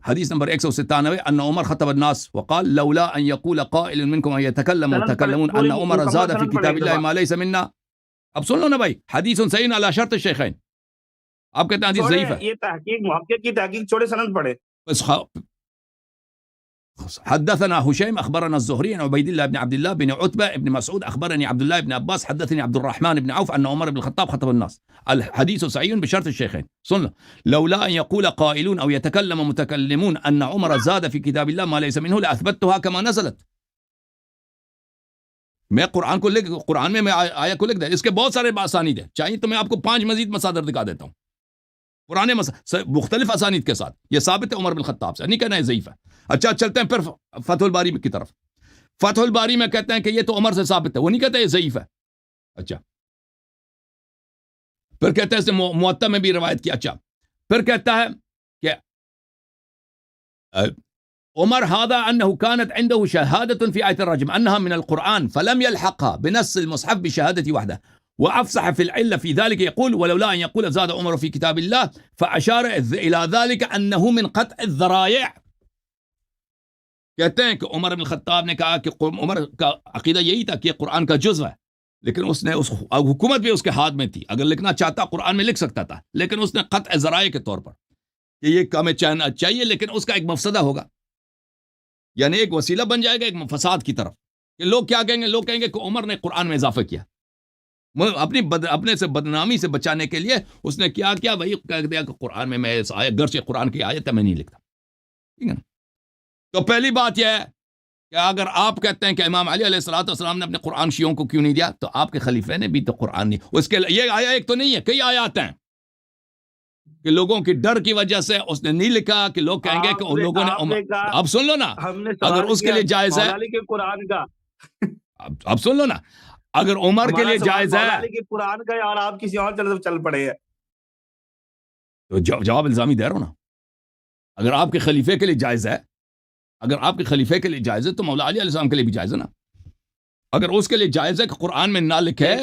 حدیث نمبر 197 ان عمر خطب الناس وقال لولا ان يقول قائل منكم يتكلم متكلمون ان عمر زاد في كتاب الله ما ليس منا. اب سن لو نا بھائی، حدیث صحیح على شرط الشیخین. آپ کہتے ہیں حدیث ضعیف ہے. یہ تحقیق محقق کی تحقیق چھوڑے، سند پڑھے. حدثنا هشيم اخبرنا الزهري عن عبيد الله بن عبد الله بن عتبة بن مسعود اخبرني عبد الله بن عباس حدثني عبد الرحمن بن عوف ان عمر بن الخطاب خطب الناس. الحديث صحيح بشرط الشيخين. سن لولا ان يقول قائلون او يتكلم متكلمون ان عمر زاد في كتاب الله ما ليس منه لاثبتها كما نزلت. میں قرآن میں آیا کو لکھ دیا. اس کے بہت سارے اسانید ہیں، چاہیے تو میں آپ کو 5 مزید مصادر دکھا دیتا ہوں پرانے مختلف اسانید کے ساتھ. یہ ثابت ہے عمر بن الخطاب سے، نہیں کہنا ہے ضعیف ہے. اچھا چلتے ہیں پھر فتح الباری کی طرف. فتح الباری میں کہتے ہیں کہ یہ تو عمر سے ثابت ہے، وہ نہیں کہتے یہ ضعیف ہے. اچھا پھر کہتے ہیں اس نے موطا میں بھی روایت کی. اچھا پھر کہتا ہے کہ عمر هذا انه كانت عنده شهاده في آية الرجم انها من القرآن فلم يلحقها بنص المصحف بشهادة وحده وافصح في العلة في ذلك يقول ولولا ان يقول زاد عمر في كتاب الله فاشار الى ذلك انه من قطع الذرائع. کہتے ہیں کہ عمر بن الخطاب نے کہا کہ عمر کا عقیدہ یہی تھا کہ یہ قرآن کا جزو ہے، لیکن اس نے اس حکومت بھی اس کے ہاتھ میں تھی، اگر لکھنا چاہتا قرآن میں لکھ سکتا تھا، لیکن اس نے قطع ذرائع کے طور پر کہ یہ ہمیں چاہنا چاہیے، لیکن اس کا ایک مفسدہ ہوگا، یعنی ایک وسیلہ بن جائے گا ایک فساد کی طرف. کہ لوگ کیا کہیں گے؟ لوگ کہیں گے کہ عمر نے قرآن میں اضافہ کیا. اپنے سے بدنامی سے بچانے کے لیے اس نے کیا وہی کہہ دیا کہ قرآن میں گرچہ قرآن کی آیت ہے میں نہیں لکھتا. ٹھیک ہے نا؟ تو پہلی بات یہ ہے کہ اگر آپ کہتے ہیں کہ امام علی علیہ الصلوۃ والسلام نے اپنے قرآن شیعوں کو کیوں نہیں دیا، تو آپ کے خلیفے نے بھی تو قرآن نہیں. اس کے یہ آیا ایک تو نہیں ہے، کئی آیات ہیں کہ لوگوں کی ڈر کی وجہ سے اس نے نہیں لکھا، کہ لوگ کہیں گے کہ ان لوگوں نے. اب سن لو نا، اگر اس کے لیے جائز ہے قرآن کا، اب سن لو نا، اگر عمر کے لیے جائز ہے قرآن کا، اور آپ کسی اور طرف چل پڑے ہیں، تو جواب الزامی دے رہا ہوں نا. اگر آپ کے خلیفے کے لیے جائز ہے، اگر آپ کے خلیفے کے لیے جائز ہے تو مولا علی علیہ السلام کے لیے بھی جائز ہے نا. اگر اس کے لیے جائز ہے کہ قرآن میں نہ لکھے،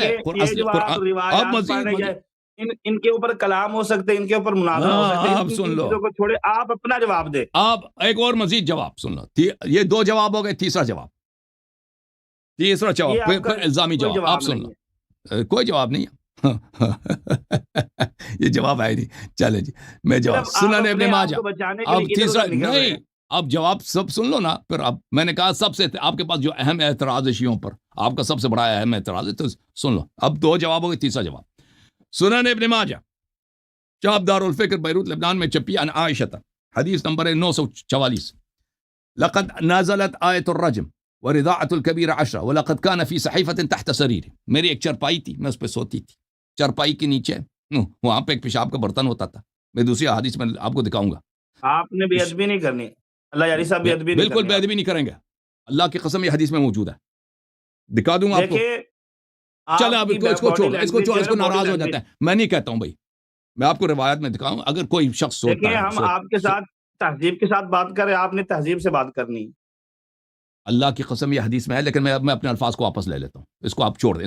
ان کے اوپر کلام ہو سکتے ہیں، ان کے اوپر مناظرہ ہو سکتے ہیں، آپ سن لو، چیزوں کو چھوڑے، آپ اپنا جواب دیں. آپ ایک اور مزید جواب سن لو. یہ 2 جواب ہو گئے، تیسرا جواب یہ آپ کا پھر الزامی کوئی جواب آپ سن نہیں ہے. لو. کوئی جواب نہیں ہے. یہ جواب ہے نہیں. چلے جی میں جواب صرف آپ سنن اپنے ابن آپ ماجہ. کو بچانے کے اب لیے ادھر تیسرا ادھر نکل رہے نہیں، ہیں. اب جواب سب سن لو نا. پھر اب میں نے کہا سب سے آپ کے پاس جو اہم اعتراض ہے شیعوں پر، آپ کا سب سے بڑا اہم اعتراض ہے، تو سن لو. اب 2 جواب ہو گئے، تیسرا جواب. سنن ابن ماجہ چاپ دار الفکر بیروت لبنان میں چھپی عن عائشہ، حدیث نمبر ہے 944. لقد نازلت آیت الرجم ورضاعت الکبیر 10 ولقد كان في صحیفة تحت سریر. میری ایک چرپائی تھی، میں اس پہ سوتی تھی. چرپائی کے نیچے وہاں پہ ایک پیشاب کا برتن ہوتا تھا. میں دوسری حدیث میں آپ کو دکھاؤں گا. آپ نے بے ادبی نہیں کرنی. اللہ یاری صاحب بے ادبی نہیں بالکل کرنی. بے ادبی نہیں کریں گے. اللہ کی قسم یہ حدیث میں موجود ہے، دکھا دوں گا آپ کو. چلے اب اس کو چھوڑ، اس کو ناراض ہو جاتا ہے. میں نہیں کہتا ہوں بھائی، میں آپ کو روایت میں دکھاؤں. اگر کوئی شخص سوچتا دیکھیں ہے، ہم آپ کے ساتھ تہذیب کے ساتھ بات کر رہے ہیں، آپ نے تہذیب سے بات کرنی. اللہ کی قسم یہ حدیث میں ہے، لیکن میں اپنے الفاظ کو واپس لے لیتا ہوں. اس کو آپ چھوڑ دیں،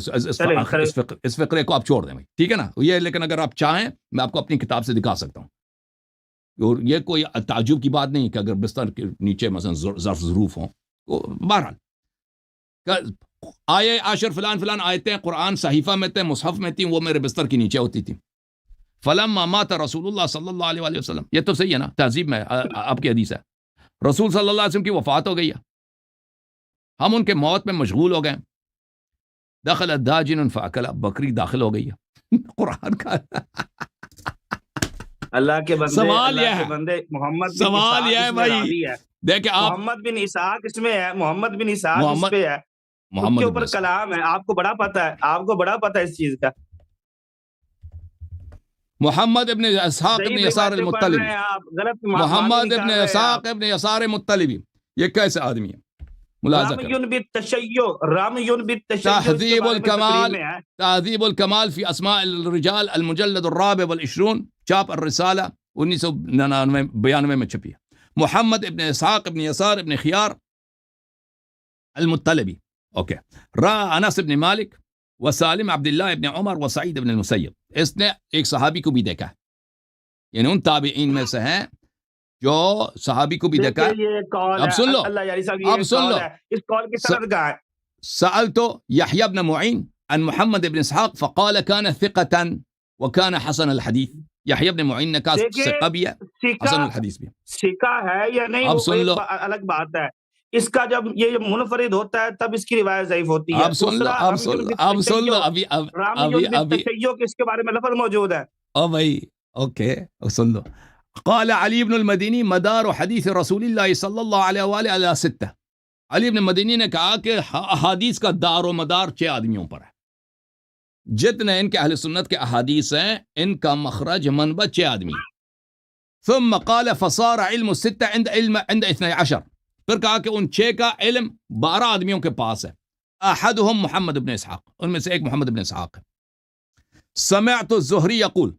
اس فقرے کو آپ چھوڑ دیں بھائی، ٹھیک ہے نا یہ. لیکن اگر آپ چاہیں میں آپ کو اپنی کتاب سے دکھا سکتا ہوں. اور یہ کوئی تعجب کی بات نہیں کہ اگر بستر کے نیچے مثلا ظرف ظروف ہوں. بہرحال آئے عاشر فلان فلان آیتیں قرآن صحیفہ میں تھے، مصحف میں تھیں، وہ میرے بستر کے نیچے ہوتی تھیں. فلما مات رسول اللہ صلی اللہ علیہ وسلم، یہ تو صحیح ہے نا، تہذیب میں آپ کی حدیث ہے. رسول صلی اللہ علیہ وسلم کی وفات ہو گئی ہے، ہم ان کے موت میں مشغول ہو گئے. دخل داجن فاکل، بکری داخل ہو گئی ہے. قرآن کا اللہ کے بندے، سوال یہ ہے، محمد سوال یہ ہے بھائی، دیکھیں آپ محمد بن اسحاق اس میں ہے، محمد بن اسحاق اس پہ ہے، اس محمد کے اوپر کلام ہے. آپ کو بڑا پتہ ہے، آپ کو بڑا پتہ ہے اس چیز کا. محمد ابن اسحاق ابن یسار المطلبی، محمد ابن اسحاق ابن یسار مطلبی، یہ کیسے آدمی ہے؟ ملاحظہ کریں. تہذیب الکمال، تہذیب الکمال فی اسماء الرجال، المجلد الرابع والعشرون، چاپ الرسالہ 1992 میں چھپی ہے. محمد ابن اسحاق ابن یسار ابن خیار المطلبی. اوکے. را انس ابن مالک وسالم عبداللہ ابن عمر وسعید ابن المسیب. اس نے ایک صحابی کو بھی دیکھا ہے، یعنی ان تابعین میں سے ہیں جو صحابی کو بھی دیکھا ہے. اب سن لو، اب سن لو، اس قول کی سند کہاں ہے؟ سألت يحيى بن معين عن محمد بن اسحاق فقال كان ثقة وكان حسن الحديث. يحيى بن معين نے کہا ثقہ بھی ہے، حسن الحدیث بھی. ثقہ ہے یا نہیں اب وہ سن لو، الگ بات ہے. اس کا جب یہ منفرد ہوتا ہے تب اس کی روایت ضعیف ہوتی ہے. اب سن لو، اب سن لو، اب سن لو، ابھی اس کے بارے میں لفظ موجود ہے. او بھائی اوکے سن لو. قال علی بن المدینی مدار حدیث رسول اللہ صلی اللہ علیہ وآلہ علی 6. علی بن مدینی نے کہا کہ احادیث کا دار و مدار 6 آدمیوں پر ہے. جتنے ان کے اہل سنت کے احادیث ہیں ان کا مخرج منبع 6 آدمی. ثم قال فصار علم 6 عند 12. پھر کہا کہ ان 6 کا علم 12 آدمیوں کے پاس ہے. احدهم محمد بن اسحاق، ان میں سے ایک محمد بن اسحاق ہے. سمعت الزہری یقول،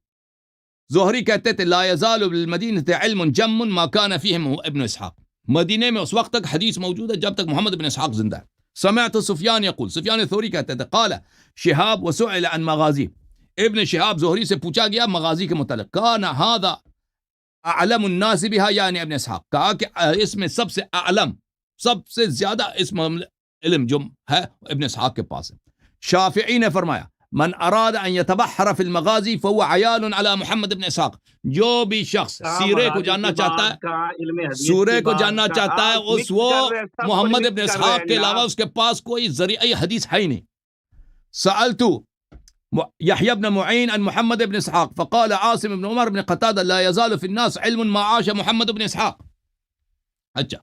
زہری کہتے تھے لا يزال بالمدینہ علم جم ما كان فیہم ابن اسحاق. مدینے میں اس وقت تک حدیث موجود ہے جب تک محمد بن اسحاق زندہ ہے. سمعت سفیان یقول، سفیان ثوری کہتے تھے قال شہاب وسئل عن مغازی. ابن شہاب زہری سے پوچھا گیا مغازی کے متعلق. کان هذا اعلم الناس بها یعنی ابن اسحاق. کہا کہ اس میں سب سے اعلم، سب سے زیادہ اس علم جو ہے ابن اسحاق کے پاس ہے. شافعی نے فرمایا من اراد ان يتبحر في المغازي فهو عيال على محمد بن اسحاق. جو بھی شخص سیرے کو جاننا چاہتا ہے، سورے کو جاننا چاہتا ہے، اس وہ محمد بن اسحاق کے علاوہ اس کے پاس کوئی ذریعہ حدیث ہے ہی نہیں. سألت يحيى بن معين عن محمد بن اسحاق فقال عاصم بن عمر بن قتادة لا يزال في الناس علم ما عاش محمد بن اسحاق. اچھا.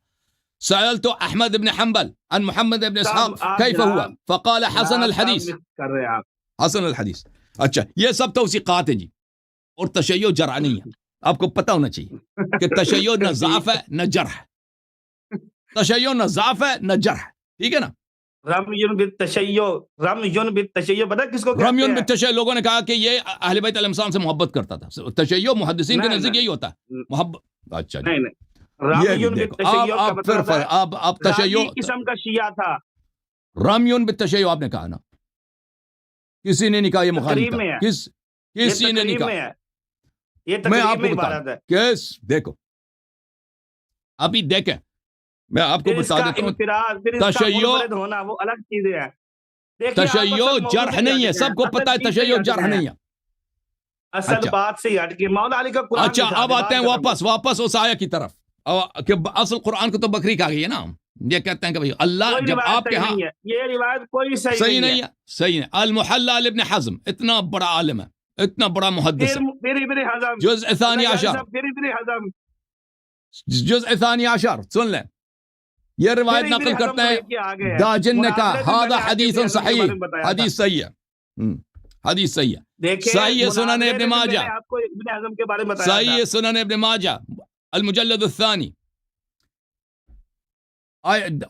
سألت احمد بن حنبل عن محمد بن اسحاق كيف هو فقال حسن الحديث. حسن الحدیث. اچھا یہ سب توثیقات ہیں جی، اور تشیع جرح نہیں ہے. آپ کو پتہ ہونا چاہیے کہ تشیع نہ ضعف ہے نہ جرح ہے. تشیع نہ ضعف ہے نہ جرح ہے، ٹھیک ہے نا. رمیون بالتشیع، رمیون بالتشیع پتہ کس کو کہتے ہیں؟ رمیون بالتشیع لوگوں نے کہا کہ یہ اہل بیت علیہ السلام سے محبت کرتا تھا. تشیع محدثین کے نزدیک یہی ہوتا ہے محبت. اچھا نہیں رمیون بالتشیع کا مطلب ہے آپ تشیع قسم کا شیعہ تھا. رمیون بالتشیع آپ نے کہا نا، کسی نے نہیں کہا یہ مخالف تھا. کسی نے نہیں تقریب میں کہا. ہے، یہ میں آپ تقریب کو میں بتا عبارت ہے. کیس دیکھو ابھی دیکھیں میں آپ کو پھر اس بتا کا دیتا ہوں. انفراد، پھر اس کا تشیع منفرد ہونا وہ الگ چیزیں ہیں. دیکھیے آپ تشیع اصل موضوع جرح سے ہی نہیں ہے، ہٹ گئے سب ہیں، کو اصل پتا ہے چیز سے ہی تشیع ہٹ جرح گئے ہیں، نہیں ہے. اصل اچھا بات سے ہی ہٹ کے مولا علی کا قرآن اچھا دکھا اب دے، آتے ہیں بات ختم. واپس اس آیت کی طرف. کہ اصل قرآن کو تو بکری کہا گئی ہے نا. یہ کہتے ہیں کہ بھائی اللہ کوئی جب روایت آپ کے صحیح ہاں نہیں ہے، یہ روایت کوئی صحیح صحیح نہیں ہے. نہیں ہے، صحیح نہیں. المحلہ لابن حزم اتنا بڑا عالم ہے، اتنا بڑا محدث ہے. پھر ابن حزم، جزء ثانی عشر، پھر ابن حزم، جزء ثانی عشر سن لیں. یہ پھر روایت ابن نقل حزم کرتے کو ہیں لے کے آگے ہیں. داجن نے کہا مناظرے بھی میں ہذا نے آپ کو حدیث ابن حزم کے صحیح، بارے میں بتایا تھا. حدیث صحیح ہے. حدیث صحیح ہے. دیکھیں صحیح سنن مناظرے ابن میں بھی میں ماجہ، نے آپ کو ابن حزم کے بارے میں بتایا تھا. صحیح سنن ابن ماجہ المجلد الثانی.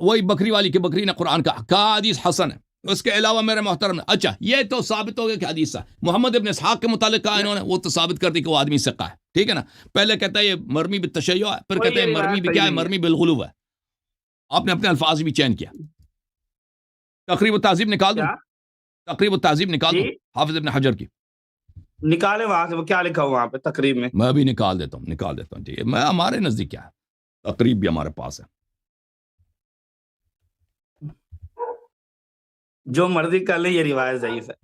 وہی بکری والی کہ بکری نے قرآن کہا حدیث حسن ہے. اس کے علاوہ میرے محترم اچھا یہ تو ثابت ہو گیا کہ حدیث ہے. محمد ابن اسحاق کے متعلق کہا انہوں نے، وہ تو ثابت کر دی کہ وہ آدمی ثقہ ہے. ٹھیک ہے نا. پہلے کہتا ہے یہ مرمی بالتشیع ہے، پھر کہتے ہیں مرمی بھی کیا ہے، مرمی بالغلو ہے. آپ نے اپنے الفاظ بھی چینج کیا. تقریب و تہذیب نکال دوں، تقریب و تہذیب نکال دوں حافظ ابن حجر کی. نکالے وہاں سے، وہ کیا لکھا ہوا وہاں پہ تقریب میں؟ میں بھی نکال دیتا ہوں ٹھیک ہے. میں ہمارے نزدیک کیا ہے، تقریب بھی ہمارے پاس ہے. جو مرضی کر لے، یہ روایت ضعیف ہے.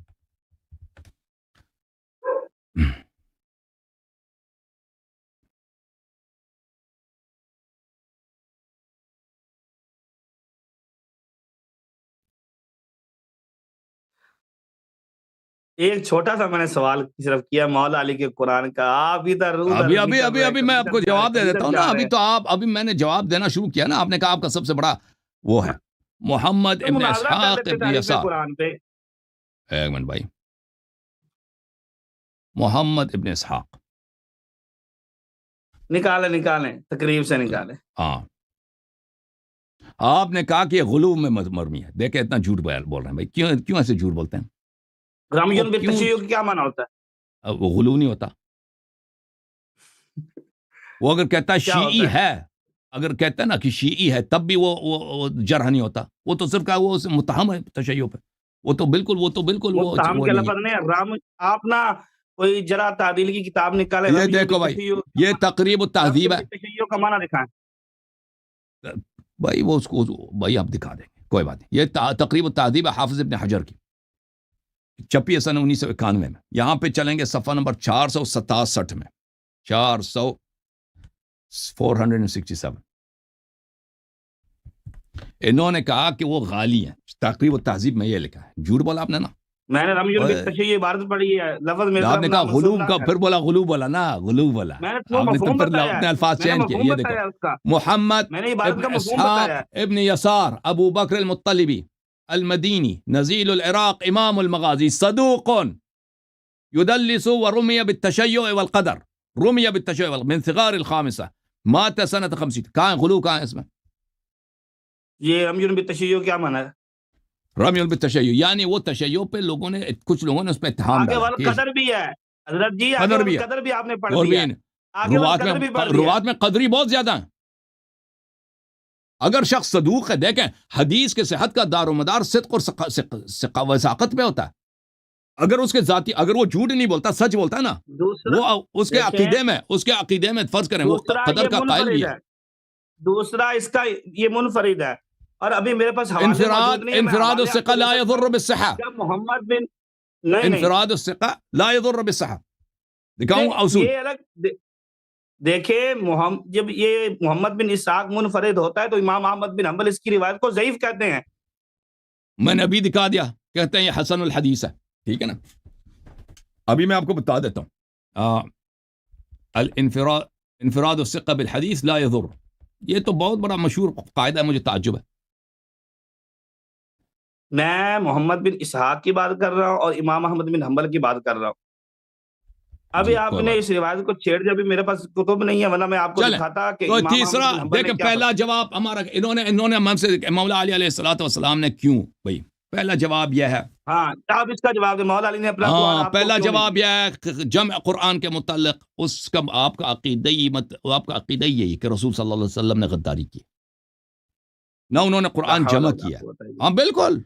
ایک چھوٹا سا میں نے سوال صرف کیا مولا علی کے قرآن کا، آپ ادھر ابھی میں آپ کو جواب دے دیتا ہوں نا. ابھی میں نے جواب دینا شروع کیا نا. آپ نے کہا آپ کا سب سے بڑا وہ ہے محمد ابن اسحاق ابن یسار. قرآن پہ ایک منٹ بھائی، محمد ابن اسحاق نکالیں تقریب سے نکالیں. ہاں آپ نے کہا کہ یہ غلو میں مرمی ہے. دیکھیں اتنا جھوٹ بول رہے ہیں بھائی. کیوں ایسے جھوٹ بولتے ہیں؟ رمیون بالتشیع کا کیا معنی ہوتا ہے؟ وہ غلو نہیں ہوتا. وہ اگر کہتا ہے شیعی ہے، اگر کہتا ہے نا کہ شیعی ہے، تب بھی وہ جرح نہیں ہوتا. وہ تو صرف کہا وہ متہم ہے تشیع پہ. وہ تو بالکل متہم کے لفظ نہیں. آپ نا کوئی جرح تعدیل کی کتاب نکالے. یہ دیکھو بھائی، یہ تقریب التہذیب ہے. تشیع کا معنی دکھائیں بھائی. وہ اس کو بھائی آپ دکھا دیں گے، کوئی بات نہیں. یہ تقریب التہذیب ہے حافظ ابن حجر کی، چھپی ہے سن 1991 میں. یہاں پہ چلیں گے صفحہ نمبر 467 میں. 467 انہوں نے کہا کہ وہ غالی ہیں. تقریب التہذیب میں یہ لکھا ہے. جھوٹ بولا آپ نے نا. میں نے رمیون بالتشیع عبارت پڑھی ہے، لفظ میرے آپ نے کہا غلو کا، پھر بولا غلو بولا نا، غلو بولا. میں نے آپ نے تو پھر اپنے الفاظ چینج کیے. یہ دیکھو محمد ابن اسحاق ابن یسار ابو بکر المطلبی المدینی نزیل العراق امام المغازی صدوق يدلس ورمي بالتشيع والقدر، رمي بالتشيع من ثغار الخامسة، مات سنة 50. کہاں غلو کہاں ہے اس میں؟ یہ رمیون بالتشیع کیا معنی ہے؟ رمی بالتشیع یعنی وہ تشیع پہ لوگوں نے، کچھ لوگوں نے اس پہ اتہام ڈالا. قدر بھی ہے حضرت جی، قدر بھی آپ نے پڑھ اور دیا. روات میں قدری بہت زیادہ ہیں. اگر شخص صدوق ہے، دیکھیں حدیث کے صحت کا دار و مدار صدق اور وثاقت پہ ہوتا ہے. اگر اس کے ذاتی، اگر وہ جھوٹ نہیں بولتا، سچ بولتا ہے نا، وہ اس کے عقیدے میں فرض کریں وہ قدر کا قائل بھی ہے. دوسرا اس کا یہ منفرد ہے. اور ابھی میرے پاس انفراد الثقہ لا يضر بالصحہ. محمد بن انفراد الثقہ لا يضر بالصحہ. دکھاؤں اصول. یہ الگ دیکھیں، جب یہ محمد بن اسحاق منفرد ہوتا ہے تو امام احمد بن حنبل اس کی روایت کو ضعیف کہتے ہیں. میں نے ابھی دکھا دیا، کہتے ہیں یہ حسن الحدیث ہے. ٹھیک ہے نا. ابھی میں آپ کو بتا دیتا ہوں انفراد الثقہ بالحدیث لا يضر. یہ تو بہت بڑا مشہور قاعدہ ہے، مجھے تعجب ہے. میں محمد بن اسحاق کی بات کر رہا ہوں اور امام احمد بن حنبل کی بات کر رہا ہوں. ابھی آپ نے اس روایت کو چھیڑ دیا. ابھی میرے پاس کتب نہیں ہے، ورنہ میں آپ کو دکھاتا کہ تو تیسرا دیکھیں پہلا جواب ہمارا انہوں نے ہم سے مولا علی علیہ الصلوۃ والسلام نے کیوں بھائی، پہلا جواب یہ ہے. ہاں آپ اس کا جواب دیں. مولا علی نے اپنا پہلا جواب یہ ہے جمع قرآن کے متعلق. اس کا آپ کا عقیدہ یہی کہ رسول صلی اللہ علیہ وسلم نے غداری کی نہ، انہوں نے قرآن جمع کیا. ہاں بالکل.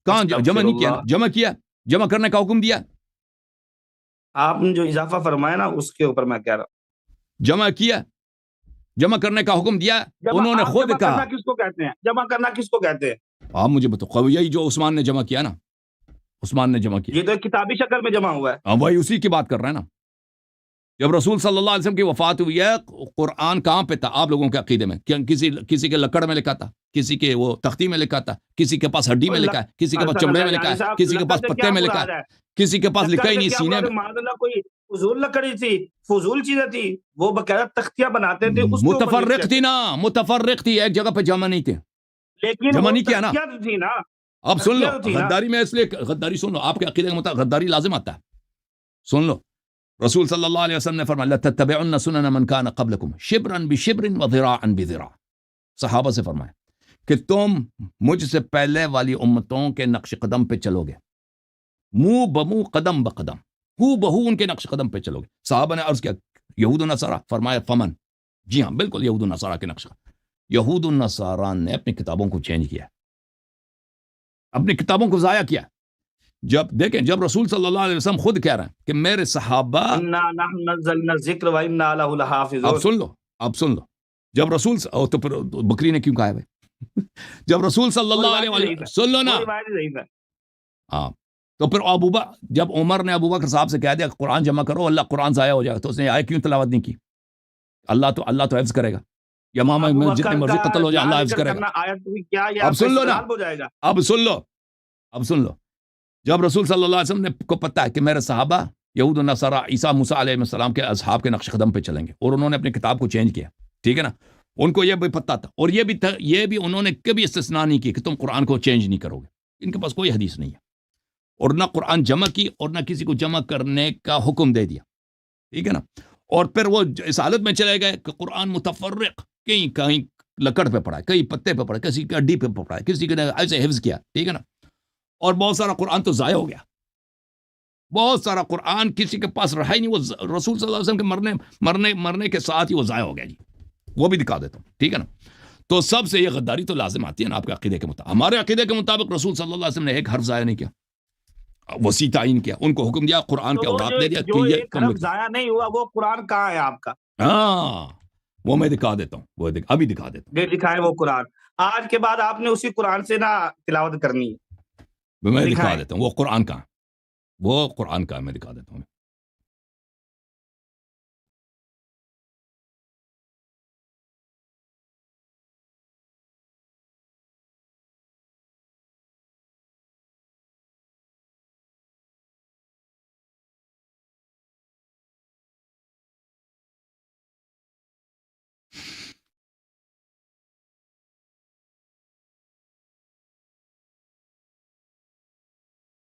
کہاں جمع نہیں کیا؟ جمع کیا، جمع کرنے کا حکم دیا. آپ نے جو اضافہ فرمایا نا اس کے اوپر میں کہہ رہا ہوں. جمع کیا، جمع کرنے کا حکم دیا، انہوں نے خود جمع کہا. کرنا کس کو کہتے ہیں؟ جمع کرنا کس کو کہتے ہیں؟ آپ مجھے بتاؤ، یہی جو عثمان نے جمع کیا نا، عثمان نے جمع کیا. یہ تو ایک کتابی شکل میں جمع ہوا ہے. ہاں وہی اسی کی بات کر رہے ہیں نا. جب رسول صلی اللہ علیہ وسلم کی وفات ہوئی ہے، قرآن کہاں پہ تھا آپ لوگوں کے عقیدے میں؟ کسی کے لکڑ میں لکھا تھا، کسی کے وہ تختی میں لکھا تھا، کسی کے پاس ہڈی میں لکھا ہے، کسی کے پاس چمڑے میں لکھا ہے، کسی کے پاس پتے میں لکھا ہے، کسی کے پاس لکھا ہی نہیں سینے میں. کوئی فضول لکڑی تھی، فضول چیزیں تھی، وہ باقاعدہ تختیاں بناتے تھے، اس کے اوپر متفرق تھی نا، متفرق تھی، ایک جگہ پہ جمع نہیں تھے. لیکن جمع وہ نہیں کیا نا. تختیاں تھی نا. اب سن لو، تختیاں تھی نا. غداری میں اس لیے غداری سن لو، آپ کے عقیدے کے مطابق غداری لازم آتا ہے. سن لو، رسول صلی اللہ علیہ وسلم نے فرمایا لَتَتَّبِعُنَّ سُنَنَ مَنْ كَانَ قَبْلَكُمْ شِبْرًا بِشِبْرٍ وَذِرَاعًا بِذِرَاع. صحابہ سے فرمایا کہ تم مجھ سے پہلے والی امتوں کے نقش قدم پہ چلو گے، منہ بمنہ قدم بقدم، ہو بہو ان کے نقش قدم پہ چلو گے. صحابہ نے عرض کیا یہود و نصارہ؟ فرمایا فمن، جی ہاں بالکل یہود و نصارہ کے نقش قدم. یہود و نصارہ نے اپنی کتابوں کو چینج کیا، اپنی کتابوں کو ضائع کیا. جب دیکھیں، جب رسول صلی اللہ علیہ وسلم خود کہہ رہے ہیں کہ میرے صحابہ، اِنَّا نَحْنُ نَزَّلْنَا الذِّكْرَ وَإِنَّا لَهُ لَحَافِظُونَ. اب سن لو، جب رسول تو پھر بکری نے کیوں کہا ہے بھائی؟ جب رسول صلی اللہ علیہ وسلم، سن لو نا، ہاں تو پھر جب عمر نے ابو بکر صاحب سے کہہ دیا قرآن جمع کرو، اللہ قرآن ضائع ہو جائے گا، تو اس نے آئے کیوں تلاوت نہیں کی؟ اللہ تو حفظ کرے گا، یا ماما میں جتنے مرضی قتل ہو جائے اللہ حفظ کرے گا. اب سن لو نا، اب سن لو، جب رسول صلی اللہ علیہ وسلم نے کو پتہ ہے کہ میرے صحابہ یہود و نصارہ عیسیٰ موسیٰ علیہ السلام کے اصحاب کے نقش قدم پہ چلیں گے، اور انہوں نے اپنی کتاب کو چینج کیا، ٹھیک ہے نا، ان کو یہ بھی پتہ تھا، اور یہ بھی انہوں نے کبھی استثناء نہیں کی کہ تم قرآن کو چینج نہیں کرو گے. ان کے پاس کوئی حدیث نہیں ہے، اور نہ قرآن جمع کی اور نہ کسی کو جمع کرنے کا حکم دے دیا، ٹھیک ہے نا. اور پھر وہ اس حالت میں چلے گئے کہ قرآن متفرق، کہیں لکڑ پہ پڑا ہے، کہیں پتے پہ پڑا ہے، کسی کی ہڈی پہ پڑا ہے، کسی نے ایسے حفظ کیا، ٹھیک ہے نا. اور بہت سارا قرآن تو ضائع ہو گیا، بہت سارا قرآن کسی کے پاس رہا ہی نہیں، وہ رسول صلی اللہ علیہ وسلم کے مرنے کے ساتھ ہی وہ ضائع ہو گیا. جی وہ بھی دکھا دیتا ہوں، ٹھیک ہے نا. تو سب سے یہ غداری تو لازم آتی ہے نا آپ کے عقیدے کے مطابق. ہمارے عقیدے کے مطابق رسول صلی اللہ علیہ وسلم نے ایک حرف ضائع نہیں کیا، وسیع تعین کیا، ان کو حکم دیا، قرآن کے اوراق دے دیا کہ یہ ایک حرف ضائع نہیں ہوا، وہ قرآن کہاں ہے آپ کا؟ ہاں وہ میں دکھا دیتا ہوں، وہ ابھی دکھا دیتا ہوں. دکھائیں وہ قرآن. آج کے بعد آپ نے اسی قرآن سے نا تلاوت کرنی ہے. میں دکھا دیتا ہوں وہ قرآن کا، میں دکھا دیتا ہوں.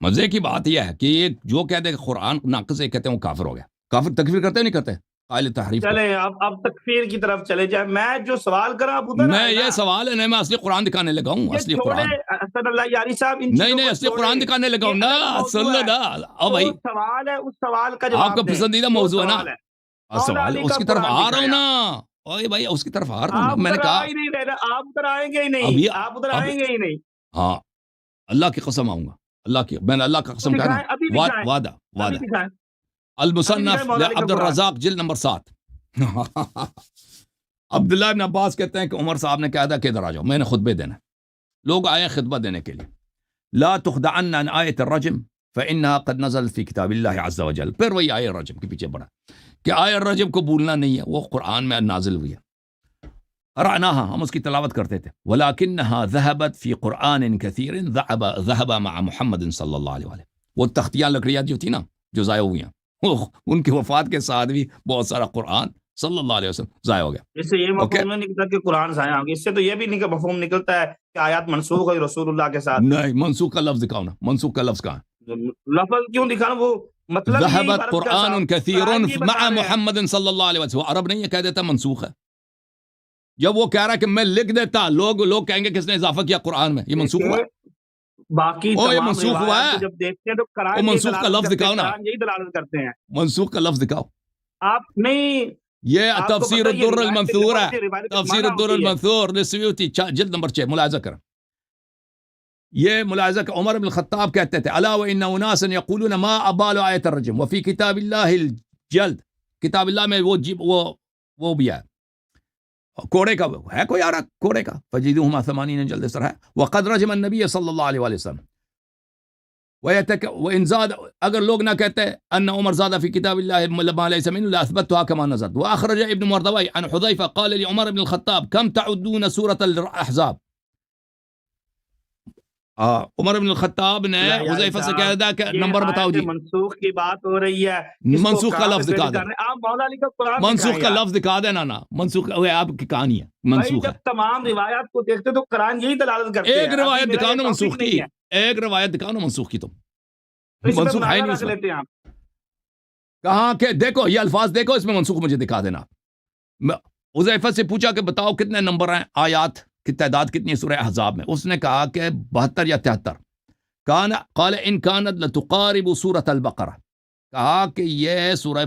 مزے کی بات یہ ہے کہ یہ جو کہتے ہیں کہ قرآن ناقص ہے، کہتے ہیں وہ کافر ہو گیا. کافر تکفیر کرتے نہیں کرتے قائل تحریف؟ چلیں اب تکفیر کی طرف چلے جائیں. میں جو سوال کر رہا ہوں میں یہ سوال ہے نہیں، میں اصلی قرآن دکھانے لگا ہوں. اصلی قرآن نہیں اصلی قرآن دکھانے لگا ہوں نا. سن لو نا، او بھائی سوال ہے، اس سوال کا جواب آپ کا پسندیدہ موضوع ہے نا، سوال ہے اس کی طرف آ رہا ہوں نا. اوے بھائی اس کی طرف آ رہا ہوں. میں نے کہا آپ ادھر آئیں گے ہی نہیں، آپ ادھر آئیں گے ہی نہیں. ہاں اللہ کی قسم آؤں گا، اللہ کی، میں نے اللہ کا قسم کہا نا، وعدہ المصنف عبد الرزاق جلد نمبر 7. عبداللہ ابن عباس کہتے ہیں کہ عمر صاحب نے کہا تھا کہ ادھر آ جاؤ، میں نے خطبے دینا. لوگ آئے خطبہ دینے کے لیے. لا تخدعن عن آیت الرجم فإنها قد نزل في كتاب الله عز وجل. پھر وہی آیت الرجم کے پیچھے بڑھا کہ آیت الرجم کو بھولنا نہیں ہے، وہ قرآن میں نازل ہوئی ہے. قرأناها، ہم اس کی تلاوت کرتے تھے. ولكنها ذهبت في قرآن كثير ذهب مع محمد صلی اللہ علیہ وسلم. وہ تختیاں لکڑیاں جو تھی نا جو ضائع ہوئی ہیں، ان کی وفات کے ساتھ بھی بہت سارا قرآن صلی اللہ علیہ وسلم ضائع ہو گیا. اس سے یہ مفہوم نہیں نکلتا کہ قرآن ضائع ہو گیا، اس سے تو یہ بھی نہیں کہ مفہوم نکلتا ہے کہ آیات منسوخ ہوئی رسول اللہ کے ساتھ. نہیں، منسوخ کا لفظ دکھاؤ نا، منسوخ کا لفظ کہاں؟ لفظ کیوں دکھانا؟ وہ مطلب ذهبت قرآن كثير مع محمد صلی اللہ علیہ وسلم. وہ عرب نہیں ہے، کہہ دیتا منسوخ ہے. جب وہ کہہ رہا ہے کہ میں لکھ دیتا، لوگ کہیں گے کس نے اضافہ کیا قرآن میں، یہ منسوخ ہوا. باقی یہ منسوخ ہوا ہے، جب دیکھتے ہیں تو قرآن منسوخ کا لفظ دکھاؤ نا، یہی دلالت کرتے ہیں. منسوخ کا لفظ دکھاؤ. آپ نہیں، یہ تفسیر الدر المنثور ہے، تفسیر الدر المنثور للسیوطی جلد نمبر 6 ملاحظہ کریں. یہ ملاحظہ کہ عمر بن الخطاب کہتے تھے الا وان اناسا یقولون ما ابال آیت الرجم وفي کتاب اللہ الجلد، کتاب اللہ میں وہ بھی ہے کوڑے کا، ہے کوئی آ رہا کوڑے کا، فجیدوہما 80 جلد سر ہے، وقد رجم النبی صلی اللہ علیہ وسلم وإن زاد، اگر لوگ نہ کہتے ان عمر زاد فی کتاب اللہ ما ليس منه لاثبتها كما نزلت. واخرج ابن مردوي عن حذيفه قال لعمر بن الخطاب كم تعدون سورة الاحزاب. عمر بن الخطاب نے حذیفہ سے کہا تھا کہ نمبر بتاؤ جی. منسوخ کی بات ہو رہی ہے، منسوخ کا لفظ دکھا دیں، مولا علی کا قرآن منسوخ کا لفظ دکھا دینا نا، منسوخ آپ کی کہانی ہے منسوخ ہے. جب تمام روایات کو دیکھتے تو قرآن یہی دلالت کرتے ہیں. ایک روایت دکھاؤ نا منسوخ کی، ایک روایت دکھاؤ نا منسوخ کی، تم منسوخ ہے نہیں اس میں. کہاں کہ دیکھو یہ الفاظ دیکھو، اس میں منسوخ مجھے دکھا دینا. حذیفہ سے پوچھا کہ بتاؤ کتنے نمبر ہیں، آیات کی تعداد کتنی ہے سورہ احزاب میں؟ اس نے کہا کہ 72 یا 73. قال ان كانت لتقارب سورة البقرہ، کہا کہ یہ سورہ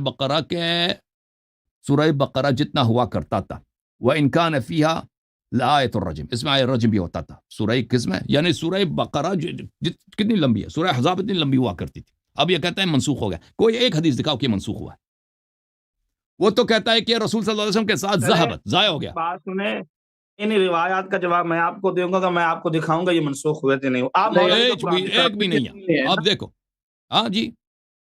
بقرہ جتنا ہوا کرتا تھا. وان كان فيها لآیت الرجم، اس میں آیت الرجم بھی ہوتا تھا. سورہ کس میں؟ یعنی سورہ بقرہ کتنی لمبی ہے، سورہ احزاب اتنی لمبی ہوا کرتی تھی. اب یہ کہتا ہے منسوخ ہو گیا. کوئی ایک حدیث دکھاؤ کہ منسوخ ہوا ہے. وہ تو کہتا ہے کہ رسول صلی اللہ علیہ وسلم کے ساتھ ذہبت، ضائع ہو گیا. بات سنیں، ان روایات کا جواب میں آپ کو دوں گا، میں آپ کو دکھاؤں گا یہ منسوخ ہوئے تھے نہیں. آپ ایک بھی نہیں ہے. آپ دیکھو. ہاں جی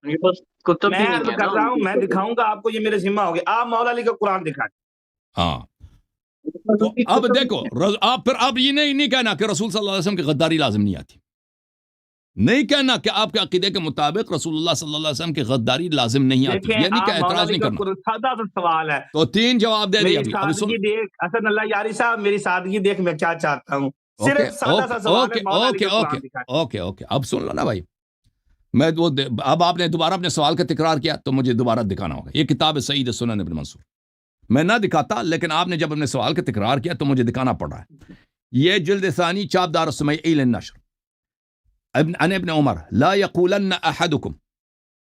میں عرض کر رہا ہوں، میں دکھاؤں گا آپ کو، یہ میرے ذمہ ہو گیا. آپ مولا علی کا قرآن دکھائیں. ہاں تو اب دیکھو آپ پھر آپ یہ نہیں کہنا کہ رسول صلی اللہ علیہ وسلم کی غداری لازم نہیں آتی. نہیں کہنا کہ آپ کے عقیدے کے مطابق رسول اللہ صلی اللہ علیہ وسلم کی غداری لازم نہیں آتی، یہ نہیں کہ اعتراض نہیں کرنا. سادہ سا سوال ہے تو 3 جواب دے دیا. حسن اللہ یاری صاحب، میری سادگی دیکھ میں کیا چاہتا ہوں. صرف سادہ سا سوال ہے، مولا علی کا قرآن دکھائیں. اوکے اب سن لو نا بھائی. میں اب آپ نے دوبارہ اپنے سوال کا تکرار کیا تو مجھے دوبارہ دکھانا ہوگا. یہ کتاب ہے سعید سنن ابن منصور. میں نہ دکھاتا، لیکن آپ نے جب اپنے سوال کا تکرار کیا تو مجھے دکھانا پڑ رہا ہے. یہ جلد ثانی چاپ دار السمیعی للنشر. عن ابن عمر لا يقولن احدكم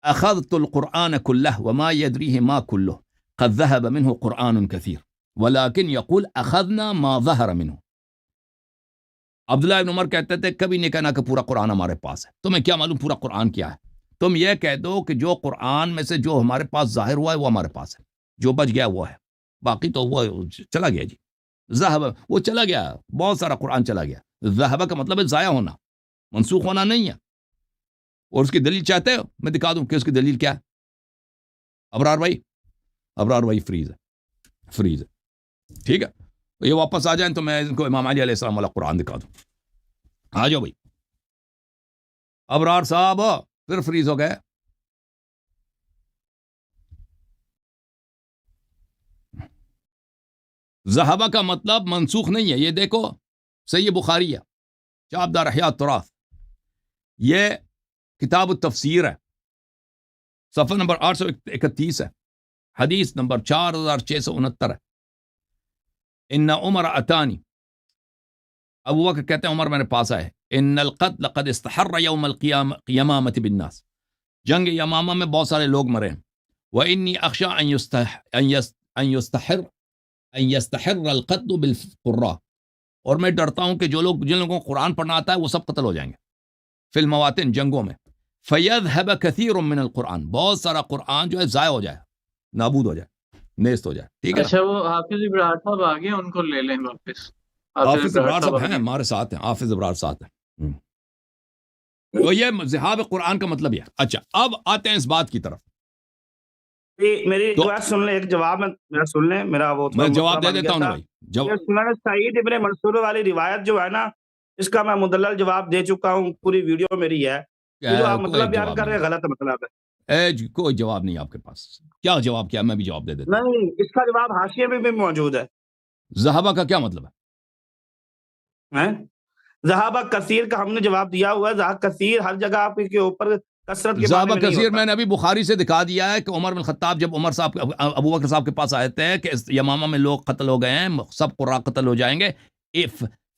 اخذت القرآن كله وما يدريه ما كله قد ذهب منه قرآن كثير ولكن يقول اخذنا ما ظهر منه. عبداللہ ابن عمر کہتے تھے کبھی نہیں کہنا کہ پورا قرآن ہمارے پاس ہے. تمہیں کیا معلوم پورا قرآن کیا ہے؟ تم یہ کہہ دو کہ جو قرآن میں سے جو ہمارے پاس ظاہر ہوا ہے وہ ہمارے پاس ہے، جو بچ گیا وہ ہے، باقی تو وہ چلا گیا. جی ذہب، وہ چلا گیا، بہت سارا قرآن چلا گیا. ذہب کا مطلب ہے ضائع ہونا، منسوخ ہونا نہیں ہے. اور اس کی دلیل چاہتے ہو میں دکھا دوں کہ اس کی دلیل کیا ہے. ابرار بھائی فریز ہے. ٹھیک ہے، یہ واپس آ جائیں تو میں ان کو امام علی علیہ السلام والا قرآن دکھا دوں. آ جاؤ بھائی. ابرار صاحب پھر فریز ہو گئے. ذہبہ کا مطلب منسوخ نہیں ہے. یہ دیکھو صحیح بخاری ہے، چاپ دار احیاء التراث، یہ کتاب التفسیر ہے، صفحہ نمبر 831 ہے، حدیث نمبر 4669 ہے. ان عمر اتانی، ابو بکر کہتے ہیں عمر میرے پاس آئے. ان القتل قد استحر یوم القیامۃ بالناس، جنگ یمامہ میں بہت سارے لوگ مرے ہیں. وانی اخشى ان يستحر القتل بالقراء، اور میں ڈرتا ہوں کہ جن لوگوں کو قرآن پڑھنا آتا ہے وہ سب قتل ہو جائیں گے. فی المواطن، جنگوں میں. فیذهب کثیر من القرآن، بہت سارا قرآن جو ہے ضائع ہو جائے، نابود ہو جائے، نیست ہو جائے. ٹھیک ہے. اچھا وہ حافظ ابراہیم صاحب آگے، ان کو لے لیں واپس. حافظ ابرار صاحب ہیں ہمارے ساتھ ہیں، حافظ ابرار ساتھ ہیں. تو یہ ذہاب قرآن کا مطلب یہ. اچھا اب آتے ہیں اس بات کی طرف. میری بات سن لیں، ایک جواب میں سن لیں میرا. وہ میں جواب دے دیتا ہوں نا بھائی. سعید ابن منصور والی روایت جو ہے نا، اس کا میں مدلل جواب دے چکا ہوں، پوری ویڈیو میری ہے. جو آپ مطلب بیان کر رہے ہیں غلط مطلب ہے. کوئی جواب نہیں آپ کے پاس. کیا جواب کیا؟ میں بھی جواب دے دیتا ہوں. نہیں، اس کا جواب حاشیے میں بھی موجود ہے. ذہابہ کا کیا مطلب ہے؟ ذہابہ کثیر کا ہم نے جواب دیا ہوا ہے. ذہاب کثیر ہر جگہ آپ کے اوپر کثرت کے ذہابہ کثیر میں نے ابھی بخاری سے دکھا دیا ہے کہ عمر بن خطاب جب عمر صاحب ابو بکر صاحب کے پاس آئے تھے کہ یمامہ میں لوگ قتل ہو گئے ہیں، سب قراء قتل ہو جائیں گے.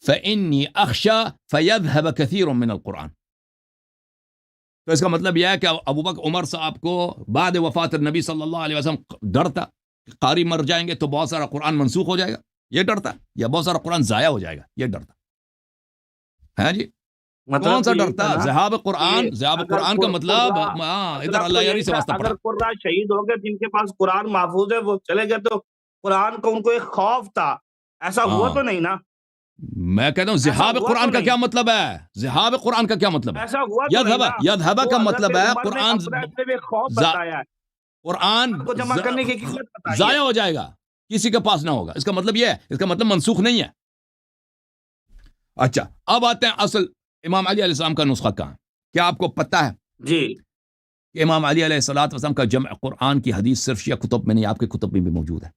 فإنی اخشى فيذهب كثير من القرآن. تو اس کا مطلب یہ ہے کہ ابو بکر عمر صاحب کو بعد وفات نبی صلی اللہ علیہ وسلم ڈر تھا کہ قاری مر جائیں گے تو بہت سارا قرآن منسوخ ہو جائے گا، یہ ڈر تھا، یا بہت سارا قرآن ضائع ہو جائے گا، یہ ڈر تھا. ہاں جی. کون سا تو یہی ڈرتا تھا نا ذہاب قرآن؟ کہ ذہاب اگر قرآن کا مطلب ہاں ادھر مطلب اللہ تو یاری یہی سے تھا واسطہ پڑا. اگر قرہ شہید ہو گئے جن کے پاس قرآن محفوظ ہے وہ چلے گئے تو قرآن کو ان کو ایک خوف تھا، ایسا ہوا ہاں تو نہیں نا، میں کہتا ہوں ذہاب ہوا قرآن تو کا نہیں، کیا مطلب ہے؟ ذہاب قرآن کا کیا مطلب ہے؟ ایسا ہوا تو نہیں نا، یذہب وہ کا حضرت مطلب ہے عمر نے قرآن اپنا صرف ایک خوف بتایا ہے، قرآن کو جمع کرنے کی حکمت بتائی ہے۔ ضائع ہو جائے گا، کسی کے پاس نہ ہوگا، اس کا مطلب یہ ہے، اس کا مطلب منسوخ نہیں ہے. اچھا اب آتے ہیں اصل امام علی علیہ السلام کا نسخہ کہاں؟ کیا آپ کو پتہ ہے جی کہ امام علی علیہ السلام کا جمع قرآن کی حدیث صرف شیعہ کتب میں نہیں، آپ کے کتب میں بھی موجود ہے؟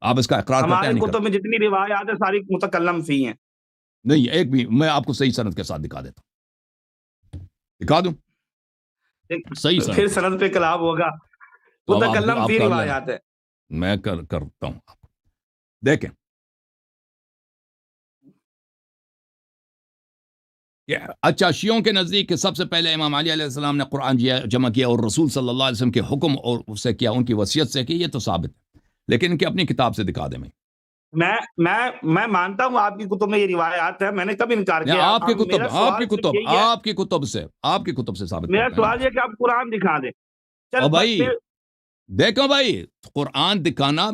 آپ اس کا اقرار کرتے ہیں ہمارے نہیں کتب کرتے؟ میں جتنی روایات ہیں ساری متکلم فی ہیں۔ نہیں ایک بھی، میں آپ کو صحیح سند کے ساتھ دکھا دیتا ہوں، دکھا دوں صحیح سند پھر کے سند پہ کلام ہوگا، تو اب متکلم آپ فی کر لینا، روایات ہے۔ میں کرتا ہوں آپ کو. دیکھیں اچھا شیعوں کے نزدیک کہ سب سے پہلے امام علی علیہ السلام نے قرآن جمع کیا اور رسول صلی اللہ علیہ وسلم کے حکم اور اس سے کیا، ان کی وصیت سے کی، یہ تو ثابت ہے، لیکن ان کی اپنی کتاب سے دکھا دیں. میں مانتا ہوں آپ کی کتب میں یہ روایات ہے، میں نے کب انکار کیا؟ آپ کی کتب، میرا سوال صرف یہی ہے، آپ کی کتب سے ثابت میرا کرتے ہیں. سوال یہ کہ آپ قرآن دکھا دیں۔ اور بھائی دیکھو بھائی قرآن دکھانا،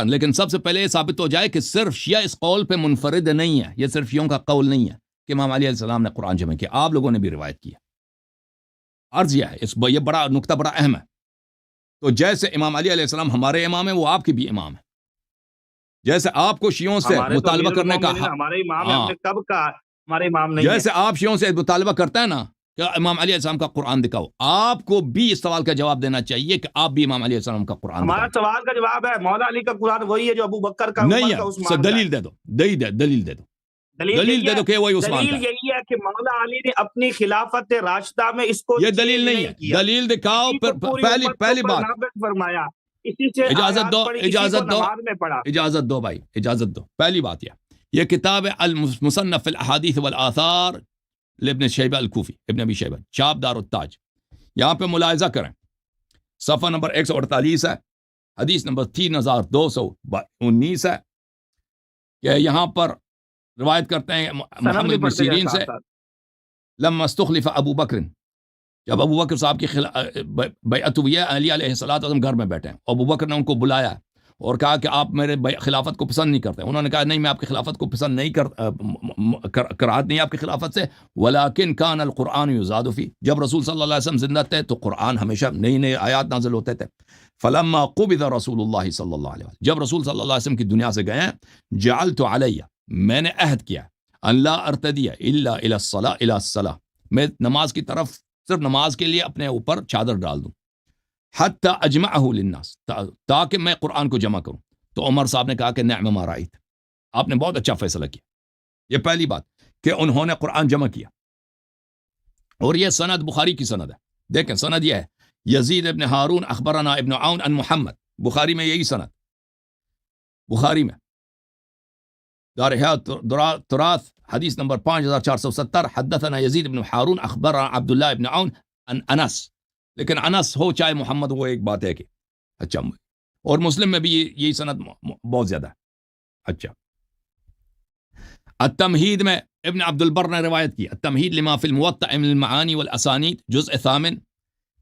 لیکن سب سے پہلے یہ ثابت ہو جائے کہ صرف شیعہ اس قول پہ منفرد نہیں ہے، یہ صرف شیعوں کا قول نہیں ہے کہ امام علی علیہ السلام نے قرآن جمع کیا، آپ لوگوں نے بھی روایت کیا. عرض یہ ہے، یہ بڑا نقطہ بڑا اہم ہے. تو جیسے امام علی علیہ السلام ہمارے امام ہیں، وہ آپ کے بھی امام ہیں. جیسے آپ کو شیعوں سے مطالبہ کرنے کا حق، ہمارے امام ہے، ہم نے کب کہا ہمارے امام نہیں ہے؟ جیسے آپ شیعوں سے مطالبہ کرتے ہیں نا کہ امام علیہ السلام کا قرآن دکھاؤ، آپ کو بھی اس سوال کا جواب دینا چاہیے کہ آپ بھی امام علیہ السلام کا قرآن ہمارا دکھاؤ. سوال کا جواب ہے مولا علی کا قرآن وہی ہے جو ابو بکر کا، نہیں عمر کا، ہے، عثمان کا ہے۔ دلیل دے دو، دلیل دے دو، دلیل دے دو کہ وہی عثمان کا دلیل ہے. یہی ہے کہ مولا علی نے اپنی خلافت راشدہ میں اس کو یہ دلیل نہیں ہے، کیا، دلیل دکھاؤ. اسی کو پوری امت کو پہلی بات، نافذ فرمایا، اسی سے اجازت آیات دو، پڑھی، اسی کو اجازت دو، نماز میں پڑھا۔ اجازت دو بھائی، اجازت دو. پہلی بات یہ کتاب ہے المصنف فی الاحادیث والآثار لابن شیبہ الکوفی، ابن ابی شیبہ، چاپ دار التاج. یہاں پہ ملاحظہ کریں، صفحہ نمبر 148 ہے، حدیث نمبر 3219 ہے کہ یہاں پر روایت کرتے ہیں محمد بن سیرین سے، لما استخلف ابو بکر، جب ابو بکر صاحب کی بیعت ہوئی ہے، علی علیہ السلام گھر میں بیٹھے ہیں، ابو بکر نے ان کو بلایا اور کہا کہ آپ میرے خلافت کو پسند نہیں کرتے. انہوں نے کہا نہیں، میں آپ کی خلافت کو پسند نہیں کراہت نہیں آپ کی خلافت سے، ولیکن کان القرآن یزاد فی، جب رسول صلی اللہ علیہ وسلم زندہ تھے تو قرآن ہمیشہ نئی آیات نازل ہوتے تھے. فلما قبض رسول اللہ صلی اللہ علیہ وسلم، جب رسول صلی اللہ علیہ وسلم کی دنیا سے گئے، جعلت علیہ، میں نے عہد کیا، ان لا ارتدی الا الی الصلاۃ، میں نماز کی طرف، صرف نماز کے لیے اپنے اوپر چادر ڈال دوں، حتی اجمعہ للناس، تاکہ میں قرآن کو جمع کروں. تو عمر صاحب نے کہا کہ نعم ما رأیت، آپ نے بہت اچھا فیصلہ کیا. یہ پہلی بات کہ انہوں نے قرآن جمع کیا، اور یہ سند بخاری کی سند ہے. دیکھیں سند یہ ہے، یزید ابن ہارون اخبرنا ابن عون عن محمد، بخاری میں یہی سند، بخاری میں دار تراث حدیث نمبر 5470، حدثنا یزید بن ہارون اخبرنا عبداللہ ابن عون عن انس. لیکن انس ہو چاہے محمد، وہ ایک بات ہے کہ اچھا، اور مسلم میں بھی یہی سند بہت زیادہ ہے. اچھا التمہید میں ابن عبد البر نے روایت کی، التمہید لما فی الموطأ من المعانی والاسانید، جزء 8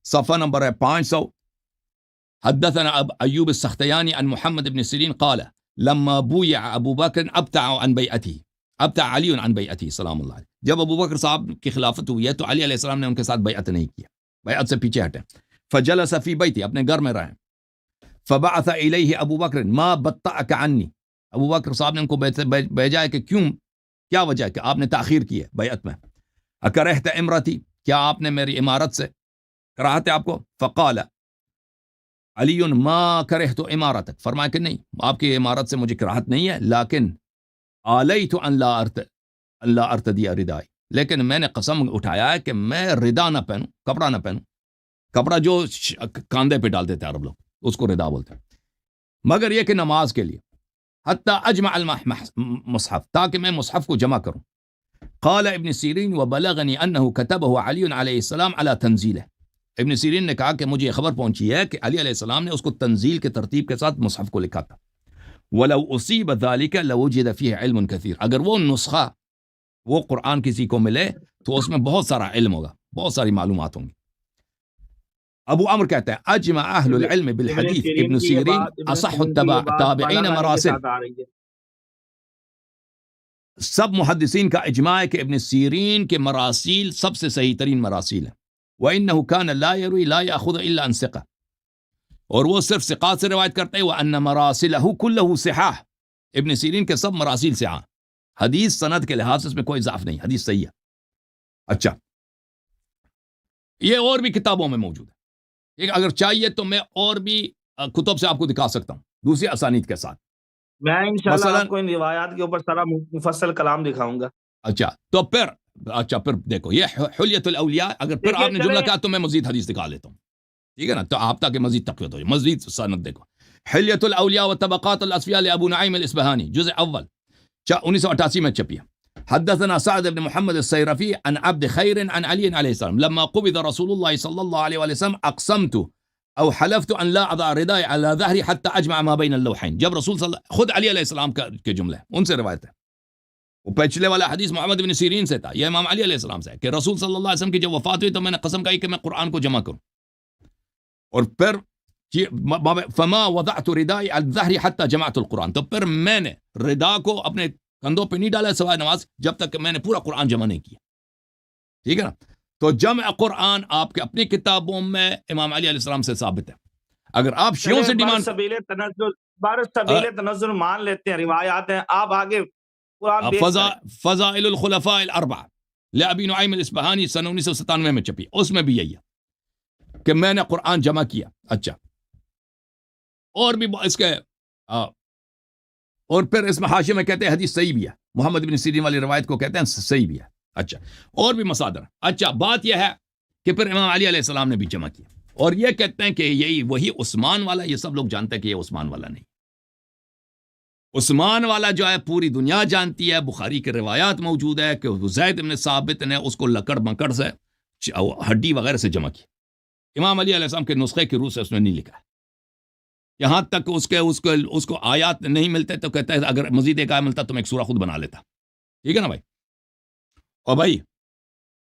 صفحہ نمبر ہے 500. حدثنا ایوب السختیانی عن محمد بن سیرین قال لما بویع ابو بکر ابتع علی عن بیعته سلام اللہ علیہ، جب ابو بکر صاحب کی خلافت ہوئی ہے تو علی علیہ السلام نے ان کے ساتھ بیعت نہیں کیا، بیعت سے پیچھے ہٹے. فجلس فی بیتی، اپنے گھر میں رہے. فبعث الیہ ابو بکر ما بطأک عنی، ابو بکر صاحب نے ان کو بھیجا ہے کہ کیا وجہ ہے کہ آپ نے تاخیر کی ہے بیعت میں. اکرہت امرتی، کیا آپ نے میری امارت سے کراہت ہے آپ کو؟ فقال علی ما کرہت امارتک، فرمایا کہ نہیں، آپ کی امارت سے مجھے کراہت نہیں ہے، لیکن آلیت ان لا ارتدی ردائی، لیکن میں نے قسم اٹھایا ہے کہ میں ردا نہ پہنوں، کپڑا نہ پہنوں، کپڑا جو کاندھے پہ ڈالتے تھے عرب لوگ، اس کو ردا بولتے ہیں، مگر یہ کہ نماز کے لیے. حتی اجمع المصحف، تاکہ میں مصحف کو جمع کروں. قال ابن سیرین وبلغنی انہ کتبہ علی علیہ السلام علی تنزیلہ، ابن سیرین نے کہا کہ مجھے خبر پہنچی ہے کہ علی علیہ السلام نے اس کو تنزیل کے ترتیب کے ساتھ مصحف کو لکھا تھا. وَلَوْ أُصِيبَ ذَلِكَ لَوُجِدَ فِيهِ عِلْمٌ كَثِيرٌ، اگر وہ نسخہ وہ قرآن کسی کو ملے تو اس میں بہت سارا علم ہوگا, بہت ساری معلومات ہوں گی. ابو عمر کہتا ہے اجمع اہل العلم بالحدیث ابن سیرین اصح التابعین مراسل. سب محدثین کا اجماع ہے کہ ابن سیرین کے مراسیل سب سے صحیح ترین مراسیل ہیں. وَإِنَّهُ كَانَ لَا يَرْوِي لَا يَأْخُذُ إِلَّا عَنْ ثِقَةٍ, اور وہ صرف ثقات سے روایت کرتے ہیں. وَأَنَّ مَرَاسِلَهُ كُلَّهُ صِحَاحٌ, ابن سیرین کے سب مراسیل صحیح, حدیث سند کے لحاظ سے اس میں کوئی ضعف نہیں, حدیث صحیح ہے. اچھا, یہ اور بھی کتابوں میں موجود ہے, اگر چاہیے تو میں اور بھی کتب سے آپ کو دکھا سکتا ہوں دوسری اسانید کے ساتھ. میں انشاءاللہ آپ کو ان روایات کے اوپر سارا مفصل کلام دکھاؤں گا. اچھا تو پھر دیکھو یہ حلیت الاولیاء, اگر پھر آپ نے جملہ کہا تو میں مزید حدیث دکھا لیتا ہوں, ٹھیک ہے نا, تو آپ تاکہ مزید تقویت ہو جائے. مزید سند دیکھو, حلیت الاولیاء و طبقات الاصفیاء لابو نعیم الاصبہانی, جزء اول 1988 میں چھپی ہے. حدثنا سعد بن محمد السيرفي عن عبد خير عن علي عليه السلام لما قبض رسول الله صلى الله عليه وسلم اقسمت او حلفت ان لا اضع رداء على ظهري حتى اجمع ما بين اللوحين. جب رسول صلی اللہ خود علی علیہ السلام کے جملے ان سے روایت ہے. وہ پچھلے والا حدیث محمد بن سیرین سے تھا, یہ امام علی علیہ السلام سے ہے کہ رسول صلی اللہ علیہ وسلم کی جب وفات ہوئی تو میں نے قسم کھائی کہ میں قرآن کو جمع کروں. اور پھر فما وضعت رداء على ظهري حتى جمعت القرآن, تو پھر میں نے ردا کو اپنے کندھوں پہ نہیں ڈالا سوائے نماز, جب تک کہ میں نے پورا قرآن جمع نہیں کیا. ٹھیک ہے نا, تو جمع قرآن آپ کے اپنی کتابوں میں امام علی علیہ السلام سے ثابت ہے. اگر آپ شیعوں سے ڈیمانڈ سبیل تنزل مان لیتے ہیں, روایات ہیں, آپ آگے فضائل الخلفاء الاربعہ لابی نعیم الاصبہانی سن 1997 میں چھپی, اس میں بھی یہی ہے کہ میں نے قرآن جمع کیا. اچھا, اور بھی اس کے اور پھر اس میں حاشیے میں کہتے ہیں حدیث صحیح بھی ہے, محمد بن سیرین والی روایت کو کہتے ہیں صحیح بھی ہے. اچھا, اور بھی مصادر. اچھا, بات یہ ہے کہ پھر امام علی علیہ السلام نے بھی جمع کیا, اور یہ کہتے ہیں کہ یہی وہی عثمان والا, یہ سب لوگ جانتے ہیں کہ یہ عثمان والا نہیں. عثمان والا جو ہے پوری دنیا جانتی ہے, بخاری کے روایات موجود ہے کہ زید بن ثابت نے اس کو لکڑ مکڑ سے ہڈی وغیرہ سے جمع کیا. امام علی علیہ السلام کے نسخے کی روح سے اس نے نہیں لکھا ہے. یہاں تک اس کو آیات نہیں ملتے تو کہتا ہے اگر مزید ایک آیت ملتا تو میں ایک سورہ خود بنا لیتا. ٹھیک ہے نا بھائی. اور بھائی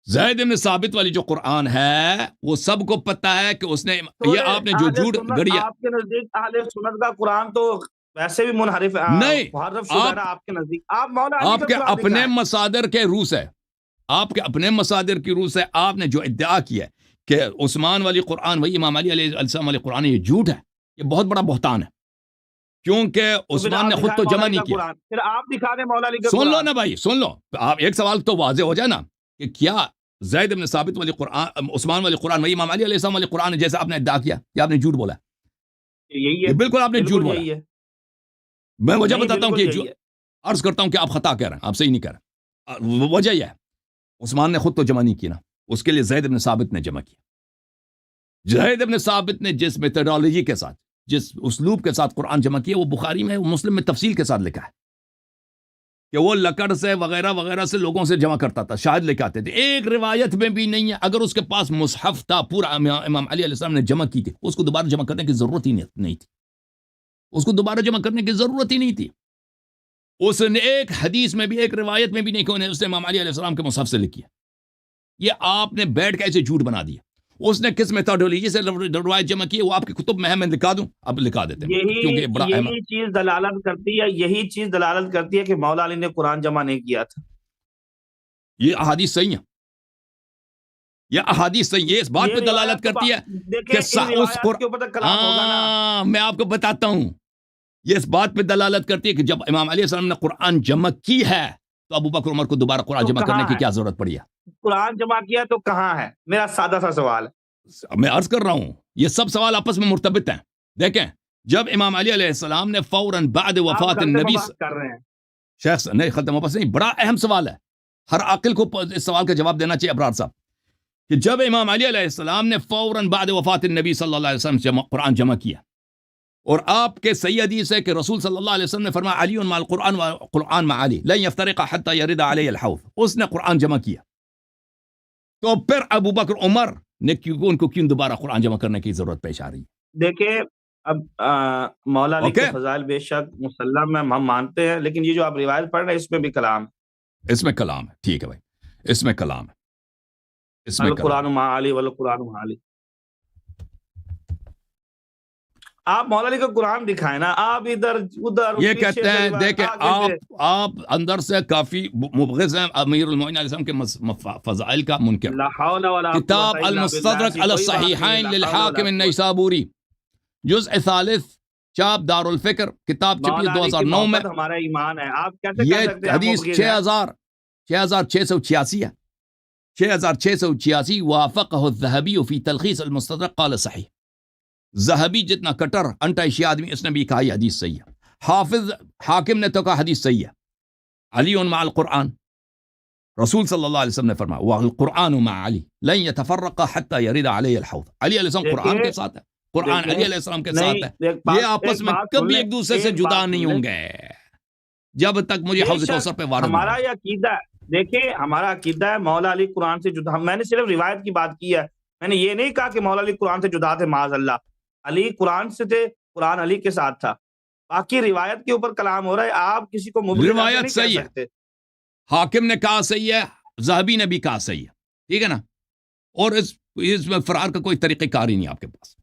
زید بن ثابت والی جو قرآن ہے وہ سب کو پتہ ہے کہ اس نے یہ آپ نے جو جھوٹ گڑی, آپ کے نزدیک اہل سنت کا قرآن تو ویسے بھی منحرف ہے, نہیں, آپ کے نزدیک آپ کے اپنے مصادر کے روح سے, آپ کے اپنے مصادر کی روح سے آپ نے جو ادعا کیا ہے کہ عثمان والی قرآن وہی امام علی علیہ السلام والی قرآن, یہ جھوٹ ہے, یہ بہت بڑا بہتان ہے, کیونکہ عثمان نے خود تو جمع نہیں کیا. پھر آپ دکھا دیں مولا علی کا سن لو نا بھائی, سن لو, آپ ایک سوال تو واضح ہو جائے نا کہ کیا زید بن ثابت والی قرآن, عثمان والی قرآن وہی امام علی علیہ السلام والی قرآن جیسے آپ نے ادعا کیا, یا آپ نے جھوٹ بولا؟ یہی ہے, بالکل آپ نے جھوٹ بولا. میں وجہ بتاتا ہوں کہ عرض کرتا ہوں کہ آپ خطا کہہ رہے ہیں, آپ صحیح نہیں کہہ رہے. وجہ یہ ہے عثمان نے خود تو جمع نہیں کیا نا, اس کے لیے زید بن ثابت نے جمع کیا. زید بن ثابت نے جس میتھڈالوجی کے ساتھ, جس اسلوب کے ساتھ قرآن جمع کیا, وہ بخاری میں مسلم میں تفصیل کے ساتھ لکھا ہے کہ وہ لکڑ سے وغیرہ وغیرہ سے لوگوں سے جمع کرتا تھا, شاہد لے کے آتے تھے. ایک روایت میں بھی نہیں ہے. اگر اس کے پاس مصحف تھا پورا امام علی علیہ السلام نے جمع کی تھی, اس کو دوبارہ جمع کرنے کی ضرورت ہی نہیں تھی, اس کو دوبارہ جمع کرنے کی ضرورت ہی نہیں تھی. اس نے ایک حدیث میں بھی, ایک روایت میں بھی نہیں کہ اس نے امام علی علیہ السلام کے مصحف سے لکھی ہے. یہ آپ نے بیٹھ کے ایسے جھوٹ بنا دیا. اس نے کس میتھڈولوجی سے روایت جمع کی ہے وہ آپ کی کتب میں ہے, میں لکھا دوں, اب لکھا دیتے ہیں. یہی چیز دلالت کرتی ہے کہ مولا علی نے قرآن جمع نہیں کیا تھا. یہ احادیث صحیح ہیں, یہ احادیث صحیح, یہ اس بات پہ دلالت کرتی ہے کہ اس قرآن, میں آپ کو بتاتا ہوں, یہ اس بات پہ دلالت کرتی ہے کہ جب امام علیہ السلام نے قرآن جمع کی ہے تو ابو بکر عمر کو دوبارہ قرآن جمع کرنے کی کیا ضرورت پڑی ہے؟ قرآن جمع کیا تو کہاں ہے؟ میرا سادہ سا سوال ہے. میں عرض کر رہا ہوں, یہ سب سوال آپس میں مرتبط ہیں. دیکھیں, جب امام علی علیہ السلام نے فوراً بعد وفات النبی کر رہے ہیں, شیخ نہیں ختم واپس نہیں, بڑا اہم سوال ہے, ہر عاقل کو اس سوال کا جواب دینا چاہیے ابرار صاحب, کہ جب امام علی علیہ السلام نے فوراً بعد وفات النبی صلی اللہ علیہ وسلم قرآن جمع کیا, اور آپ کے صحیح حدیث ہے کہ رسول صلی اللہ علیہ وسلم نے فرمایا علی مع القرآن وقرآن مع علی لن يفترق حتى يرد علی الحوض, اس نے قرآن جمع کیا, تو پھر ابو بکر عمر نے ان کو کیوں دوبارہ قرآن جمع کرنے کی ضرورت پیش آ رہی ہے؟ دیکھیں اب مولا علی کے فضائل بے شک مسلم میں ہم مانتے ہیں, لیکن یہ جو آپ روایت پڑھ رہے ہیں اس میں بھی کلام اس میں کلام ہے، ٹھیک ہے بھائی، اس میں کلام ہے، اس میں کلام القرآن مع علی والقرآن مع علی. آپ مولا علی کا قرآن دکھائیں نا، آپ ادھر ادھر یہ پیچھے کہتے سے ہیں روایت دیکھیں آگے سے. آپ اندر سے کافی مبغض ہیں امیر المومنین علیہ السلام کے فضائل کا منکر. لا حول ولا قوة کتاب الا باللہ، المستدرک ایسی علی کوئی بات نہیں، الصحیحین لا حول ولا للحاکم قوة. النیسابوری، جزء ثالث، چاپ دار الفکر، کتاب چھپی مولا علی کی 2009 میں. محبت ہمارا ایمان ہے، آپ کیسے یہ کہہ سکتے ہیں آپ حدیث مبغض ہیں؟ 6686 ہے، 6686 وافقہ الذہبی فی تلخیص المستدرک قال صحیح. ذہبی جتنا کٹر انٹائشی آدمی، اس نے بھی کہا یہ حدیث صحیح ہے. حافظ حاکم نے تو کہا حدیث صحیح ہے. علی مع القرآن، رسول صلی اللہ علیہ وسلم نے فرمایا والقرآن مع علی لن يتفرق حتى يرد علیہ الحوض. علی علیہ السلام قرآن کے ساتھ ہے، قرآن علی علیہ السلام کے ساتھ ہے. یہ آپس میں کبھی ایک دوسرے سے جدا نہیں ہوں گے جب تک مجھے حوض کوثر پہ وارد نہ ہمارا ہو. یہ عقیدہ ہے، دیکھیں ہمارا عقیدہ ہے مولا علی قرآن سے جدا. میں نے صرف روایت کی بات کی ہے، میں نے یہ نہیں کہا کہ مولا علی قرآن سے جدا تھے، معاذ اللہ. علی قرآن سے تھے، قرآن علی کے ساتھ تھا. باقی روایت کے اوپر کلام ہو رہا ہے، آپ کسی کو مبغض روایت نہیں صحیح کہہ ہے، سکتے. حاکم نے کہا صحیح ہے، ذہبی نے بھی کہا صحیح ہے، ٹھیک ہے نا. اور اس میں فرار کا کوئی طریقہ کار ہی نہیں آپ کے پاس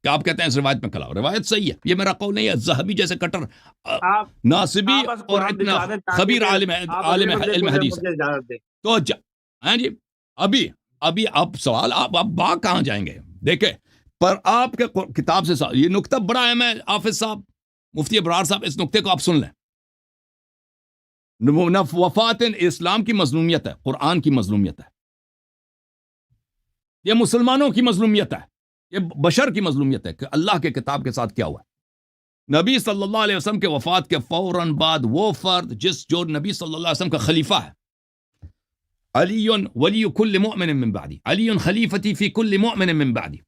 کہ آپ کہتے ہیں اس روایت میں کھلاؤ. روایت صحیح ہے، یہ میرا قول نہیں ہے. ذہبی جیسے کٹر آپ ناصبی آپ بس اور قرآن اتنا دکھا دیں تاکہ خبیر پھر عالم آپ علم مجھے حدیث ہے. اجازت دیں. تو ہاں جی، ابھی آپ سوال آپ باغ کہاں جائیں گے؟ دیکھیں پر آپ کے کتاب سے یہ نقطہ بڑا اہم ہے. حافظ صاحب، مفتی ابرار صاحب، اس نقطے کو آپ سن لیں. وفات اسلام کی مظلومیت ہے، قرآن کی مظلومیت ہے، یہ مسلمانوں کی مظلومیت ہے، یہ بشر کی مظلومیت ہے کہ اللہ کے کتاب کے ساتھ کیا ہوا ہے. نبی صلی اللہ علیہ وسلم کے وفات کے فوراً بعد وہ فرد جو نبی صلی اللہ علیہ وسلم کا خلیفہ ہے، علی ولی کل مؤمن من بعدی، علی خلیفتی فی کل مؤمن من بعدی،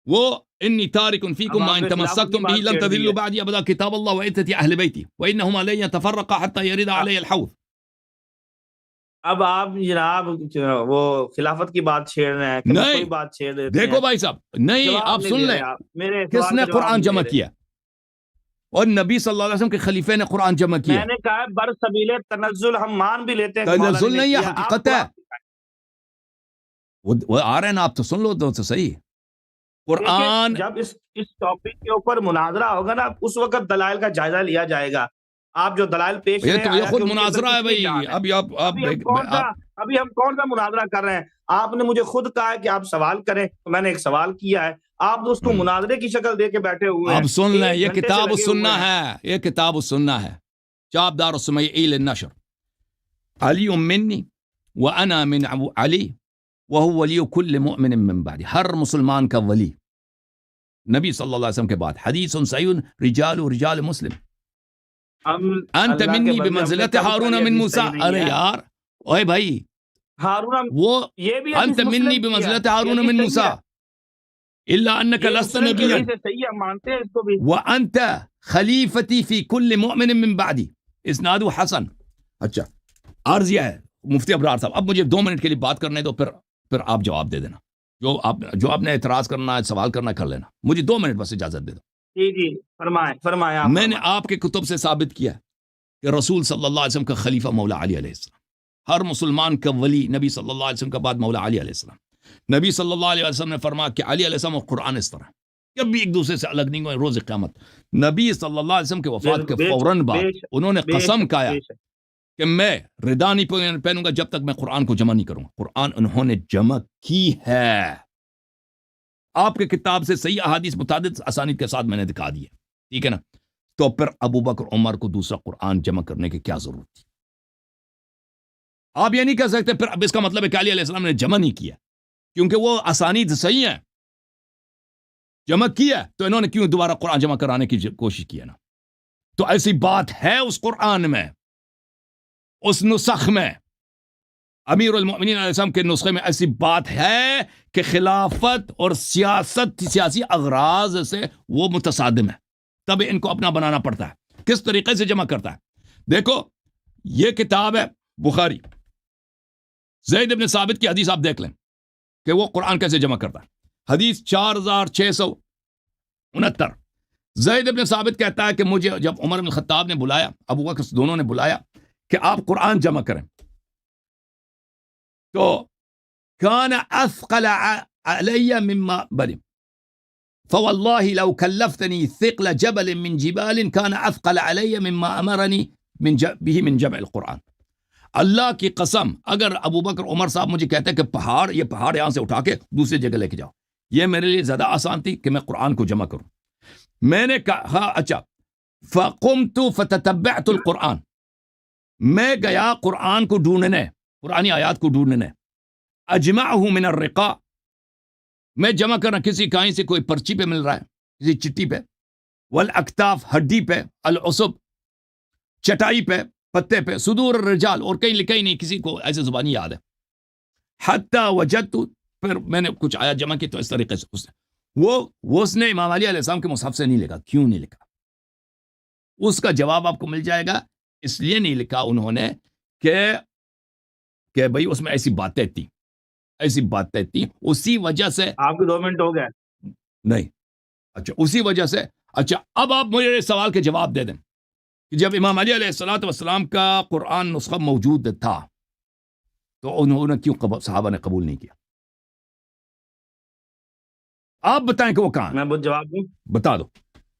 وہ انی تارک فیکم ما ان تمسکتم به لن تضلوا بعدی ابدا کتاب اللہ وعترتی اہل بیتی وانہما لن یتفرقا حتی یرد علی الحوض. اب آپ جناب وہ خلافت کی بات چھیڑ رہے ہیں، نہیں، کوئی بات چھیڑ دیتے دیکھو ہیں. بھائی صاحب، نہیں جواب آپ نہیں سن دے لیں، رہے آپ. میرے کس سوال نے کا جواب قرآن نہیں جمع دے رہے. کیا؟ اور نبی صلی اللہ علیہ وسلم کے خلیفے نے قرآن جمع کیا. میں نے کہا ہے بر سبیل تنزل ہم مان بھی لیتے ہیں کہ مولا علی تنزل نے نہیں ہے، کیا. آپ حقیقت ہے. قرآن وہ آ رہے ہیں نا، آپ تو سن لو تو صحیح. قرآن جب اس ٹاپک کے اوپر مناظرہ ہوگا نا، اس وقت دلائل کا جائزہ لیا جائے گا. آپ جو دلائل پیش یہ رہے تو ہیں، یہ آیا خود کہ ان کے اندر مناظرہ ہے کتنی بھائی. جان ہے. ابھی ہم کون سا مناظرہ کر رہے ہیں؟ آپ نے مجھے خود کہا ہے کہ آپ سوال کریں، تو میں نے ایک سوال کیا ہے، آپ اس کو مناظرے کی شکل دے کے بیٹھے ہوئے ہیں. اب سن لیں، یہ 1 گھنٹے سے کتاب لگے السنہ ہوئے ہیں. ہے، یہ کتاب السنہ ہے، چاپ دار السمیعی للنشر. علی منی وانا من علی وهو ولی کل مؤمن من بعد. ہر مسلمان کا ولی نبی صلی اللہ علیہ وسلم کے بعد. حدیث صحیح رجال مسلم. انت منی بمنزلت ہارون من موسیٰ. ارے یار اوے بھائی، ہارون، وہ یہ بھی انت منی بمنزلت ہارون من موسیٰ الا انک لست نبیا صحیح ہے، مانتے ہیں اس کو بھی. وانت خلیفتی فی کل مؤمن من بعدی. اسناد حسن. اچھا، عرض یہ ہے مفتی ابرار صاحب، اب مجھے 2 منٹ کے لیے بات کرنے دو، پھر آپ جواب دے دینا. جو آپ نے اعتراض کرنا ہے، سوال کرنا کر لینا. مجھے 2 منٹ بس اجازت دے دو. جی فرمائیں. میں نے آپ کے کتب سے ثابت کیا کہ رسول صلی اللہ علیہ وسلم کا خلیفہ مولا علی علیہ السلام، ہر مسلمان کا ولی نبی صلی اللہ علیہ وسلم کے بعد مولا علی علیہ السلام. نبی صلی اللہ علیہ وسلم نے فرمایا کہ علی علیہ السلام اور قرآن اس طرح کبھی ایک دوسرے سے الگ نہیں ہوئے روز قیامت. نبی صلی اللہ علیہ وسلم کے وفات کے فوراً بعد انہوں نے قسم کھایا کہ میں ردا نہیں پہنوں گا جب تک میں قرآن کو جمع نہیں کروں گا. قرآن انہوں نے جمع کی ہے. آپ کے کتاب سے صحیح احادیث متعدد اسانید کے ساتھ میں نے دکھا دی ہے، ٹھیک ہے نا. تو پھر ابو بکر عمر کو دوسرا قرآن جمع کرنے کی کیا ضرورت تھی؟ آپ یہ نہیں کہہ سکتے پھر اب اس کا مطلب ہے کہ علی علیہ السلام نے جمع نہیں کیا، کیونکہ وہ اسانید صحیح ہیں. جمع کیا تو انہوں نے کیوں دوبارہ قرآن جمع کرانے کی کوشش کی ہے نا؟ تو ایسی بات ہے اس قرآن میں، اس نسخ میں، امیر المؤمنین علیہ السلام کے نسخے میں ایسی بات ہے کہ خلافت اور سیاسی اغراض سے وہ متصادم ہے. تب ان کو اپنا بنانا پڑتا ہے. کس طریقے سے جمع کرتا ہے؟ دیکھو، یہ کتاب ہے بخاری، زید بن ثابت کی حدیث آپ دیکھ لیں کہ وہ قرآن کیسے جمع کرتا ہے. حدیث 4669. زید بن ثابت کہتا ہے کہ مجھے جب عمر بن الخطاب نے بلایا، ابو بکر دونوں نے بلایا کہ آپ قرآن جمع کریں. تو کان اثقل علی مما بلی فوالله لو كلفتني ثقل جبل من جبال كان اثقل علی مما امرني به من جمع القرآن. اللہ کی قسم اگر ابو بکر عمر صاحب مجھے کہتے کہ یہ پہاڑ یہاں سے اٹھا کے دوسری جگہ لے کے جاؤ، یہ میرے لیے زیادہ آسان تھی کہ میں قرآن کو جمع کروں. میں نے کہا اچھا، فقمت فتتبعت القرآن، میں گیا قرآن کو ڈھونڈنے، قرآنی آیات کو ڈھونڈنے. اجمعہ من الرقاء، میں جمع کرنا، کسی کہیں سے کوئی پرچی پہ مل رہا ہے، کسی چٹی پہ، والاکتاف ہڈی پہ، العصب چٹائی پہ، پتے پہ، صدور الرجال، اور کہیں لکھا ہی نہیں، کسی کو ایسے زبانی یاد ہے. حتی وجدت، پھر میں نے کچھ آیات جمع کی تو اس طریقے سے اس نے امام علی علیہ السلام کے مصحف سے نہیں لکھا. کیوں نہیں لکھا؟ اس کا جواب آپ کو مل جائے گا. اس لیے نہیں لکھا انہوں نے کہ بھئی اس میں ایسی باتیں تھیں، اسی وجہ سے. آپ کے 2 منٹ ہو گئے. نہیں، اچھا اسی وجہ سے. اچھا اب آپ مجھے سوال کے جواب دے دیں کہ جب امام علی علیہ السلام کا قرآن نسخہ موجود تھا تو انہوں نے کیوں صحابہ نے قبول نہیں کیا؟ آپ بتائیں کہ وہ کہاں؟ میں جواب دوں؟ بتا دو.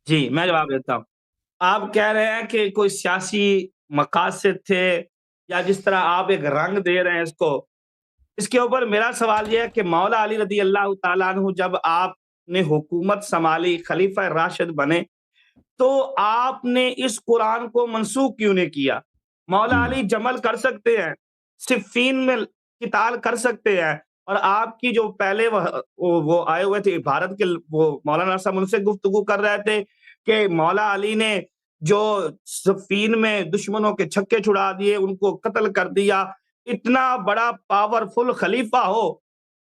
جی میں جواب دیتا ہوں. آپ کہہ رہے ہیں کہ کوئی سیاسی مقاصد تھے، یا جس طرح آپ ایک رنگ دے رہے ہیں اس کے اوپر میرا سوال یہ ہے کہ مولا علی رضی اللہ تعالیٰ عنہ جب آپ نے حکومت سنبھالی، خلیفہ راشد بنے، تو آپ نے اس قرآن کو منسوخ کیوں نہیں کیا؟ مولا علی جمل کر سکتے ہیں، صفین میں قتال کر سکتے ہیں، اور آپ کی جو پہلے وہ آئے ہوئے تھے بھارت کے، وہ مولانا صاحب ان سے گفتگو کر رہے تھے کہ مولا علی نے جو صفین میں دشمنوں کے چھکے چھڑا دیے، ان کو قتل کر دیا. اتنا بڑا پاورفل خلیفہ ہو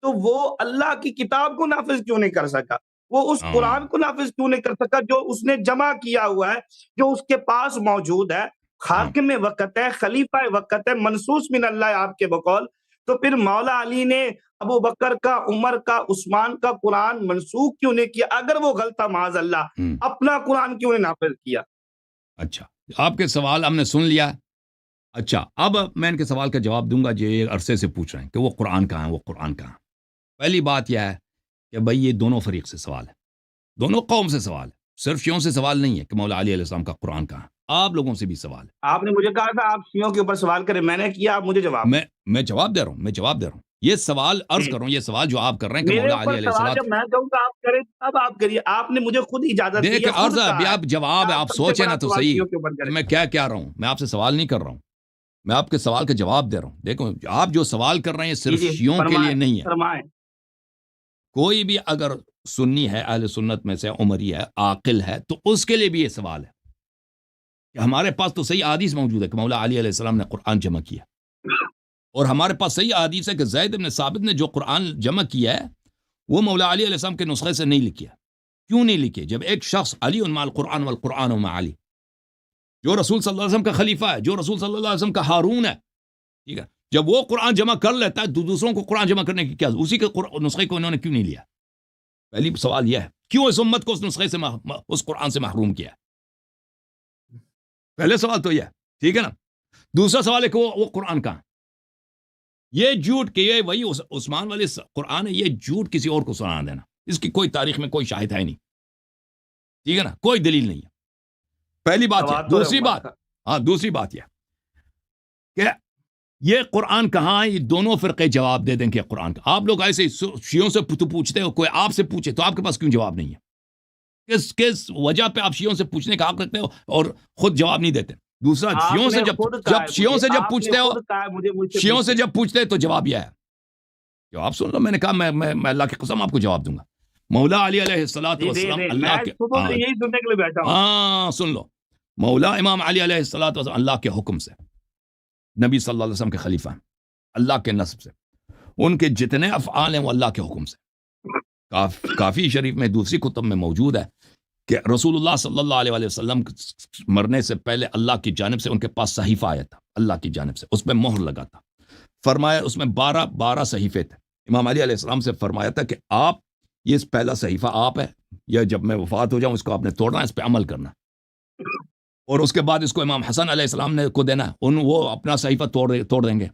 تو وہ اللہ کی کتاب کو نافذ کیوں نہیں کر سکا؟ وہ اس قرآن کو نافذ کیوں نہیں کر سکا جو اس نے جمع کیا ہوا ہے، جو اس کے پاس موجود ہے؟ حاکم وقت ہے، خلیفہ وقت ہے، منصوص من اللہ آپ کے بقول. تو پھر مولا علی نے ابو بکر کا، عمر کا، عثمان کا قرآن منسوخ کیوں نہیں کیا؟ اگر وہ غلط تھا معاذ اللہ، اپنا قرآن کیوں نہیں نافذ کیا؟ اچھا، آپ کے سوال ہم نے سن لیا. اچھا، اب میں ان کے سوال کا جواب دوں گا جو یہ عرصے سے پوچھ رہے ہیں کہ وہ قرآن کہاں ہے، وہ قرآن کہاں. پہلی بات یہ ہے کہ بھئی یہ دونوں فریق سے سوال ہے، دونوں قوم سے سوال ہے، صرف شیعوں سے سوال نہیں ہے کہ مولا علی علیہ السلام کا قرآن کہاں. آپ لوگوں سے بھی سوال ہے. آپ نے مجھے کہا تھا آپ شیعوں کے اوپر سوال کریں، میں نے کیا، آپ مجھے جواب. میں جواب دے رہا ہوں، یہ سوال عرض کر رہا ہوں، یہ سوال جو آپ کر رہے ہیں کہ مولا علی علیہ السلام، جب میں کہوں گا آپ کریں تب آپ کریے. آپ نے مجھے خود اجازت دی ہے. عرض ابھی آپ جواب ہے، آپ سوچیں نا تو صحیح. میں کیا رہا ہوں، میں آپ سے سوال نہیں کر رہا ہوں، میں آپ کے سوال کا جواب دے رہا ہوں. دیکھو آپ جو سوال کر رہے ہیں صرف شیعوں کے لیے نہیں ہے. کوئی بھی اگر سنی ہے، اہل سنت میں سے عمری ہے، عاقل ہے، تو اس کے لیے بھی یہ سوال ہے کہ ہمارے پاس تو صحیح حدیث موجود ہے کہ مولا علی علیہ السلام نے قرآن جمع کیا، اور ہمارے پاس صحیح حدیث ہے کہ زید بن ثابت نے جو قرآن جمع کیا ہے وہ مولا علی علیہ السلام کے نسخے سے نہیں لکھا. کیوں نہیں لکھے؟ جب ایک شخص علی مع القرآن والقرآن مع علی، جو رسول صلی اللہ علیہ وسلم کا خلیفہ ہے، جو رسول صلی اللہ علیہ وسلم کا ہارون ہے، ٹھیک ہے، جب وہ قرآن جمع کر لیتا ہے تو دوسروں کو قرآن جمع کرنے کی کیا، اسی کے نسخے کو انہوں نے کیوں نہیں لیا؟ پہلی سوال یہ ہے، کیوں اس امت کو اس نسخے سے اس قرآن سے محروم کیا؟ پہلے سوال تو یہ ہے، ٹھیک ہے نا. دوسرا سوال ہے کہ وہ قرآن کہاں؟ یہ جھوٹ کہ یہ وہی عثمان والی قرآن ہے، یہ جھوٹ کسی اور کو سنا دینا، اس کی کوئی تاریخ میں کوئی شاہد ہے نہیں، ٹھیک ہے نا، کوئی دلیل نہیں ہے. پہلی بات یہ. دوسری بات یہ کہ یہ قرآن کہاں ہے، یہ دونوں فرقے جواب دے دیں کہ قرآن کا. آپ لوگ ایسے شیعوں سے پوچھتے ہو، کوئی آپ سے پوچھے تو آپ کے پاس کیوں جواب نہیں ہے؟ کس وجہ پہ آپ شیعوں سے پوچھنے کا حق رکھتے ہو اور خود جواب نہیں دیتے؟ دوسرا، شیعوں سے جب پوچھتے ہو، شیعوں سے جب پوچھتے تو جواب یہ ہے. جواب سن لو، میں نے کہا میں اللہ کی قسم آپ کو جواب دوں گا. مولا علی علیہ السلام اللہ کے، سن لو، مولا امام علی علیہ السلام اللہ کے حکم سے نبی صلی اللہ علیہ وسلم کے خلیفہ ہیں، اللہ کے نسب سے، ان کے جتنے افعال ہیں وہ اللہ کے حکم سے. کافی شریف میں دوسری کتب میں موجود ہے کہ رسول اللہ صلی اللہ علیہ وسلم مرنے سے پہلے اللہ کی جانب سے ان کے پاس صحیفہ آیا تھا، اللہ کی جانب سے، اس پہ مہر لگا تھا. فرمایا اس میں 12 صحیفے تھے. امام علی علیہ السلام سے فرمایا تھا کہ آپ، یہ پہلا صحیفہ آپ ہے، یا جب میں وفات ہو جاؤں اس کو آپ نے توڑنا، اس پہ عمل کرنا. اور اس کے بعد اس کو امام حسن علیہ السلام نے کو دینا ہے، وہ اپنا صحیفہ توڑ دیں گے،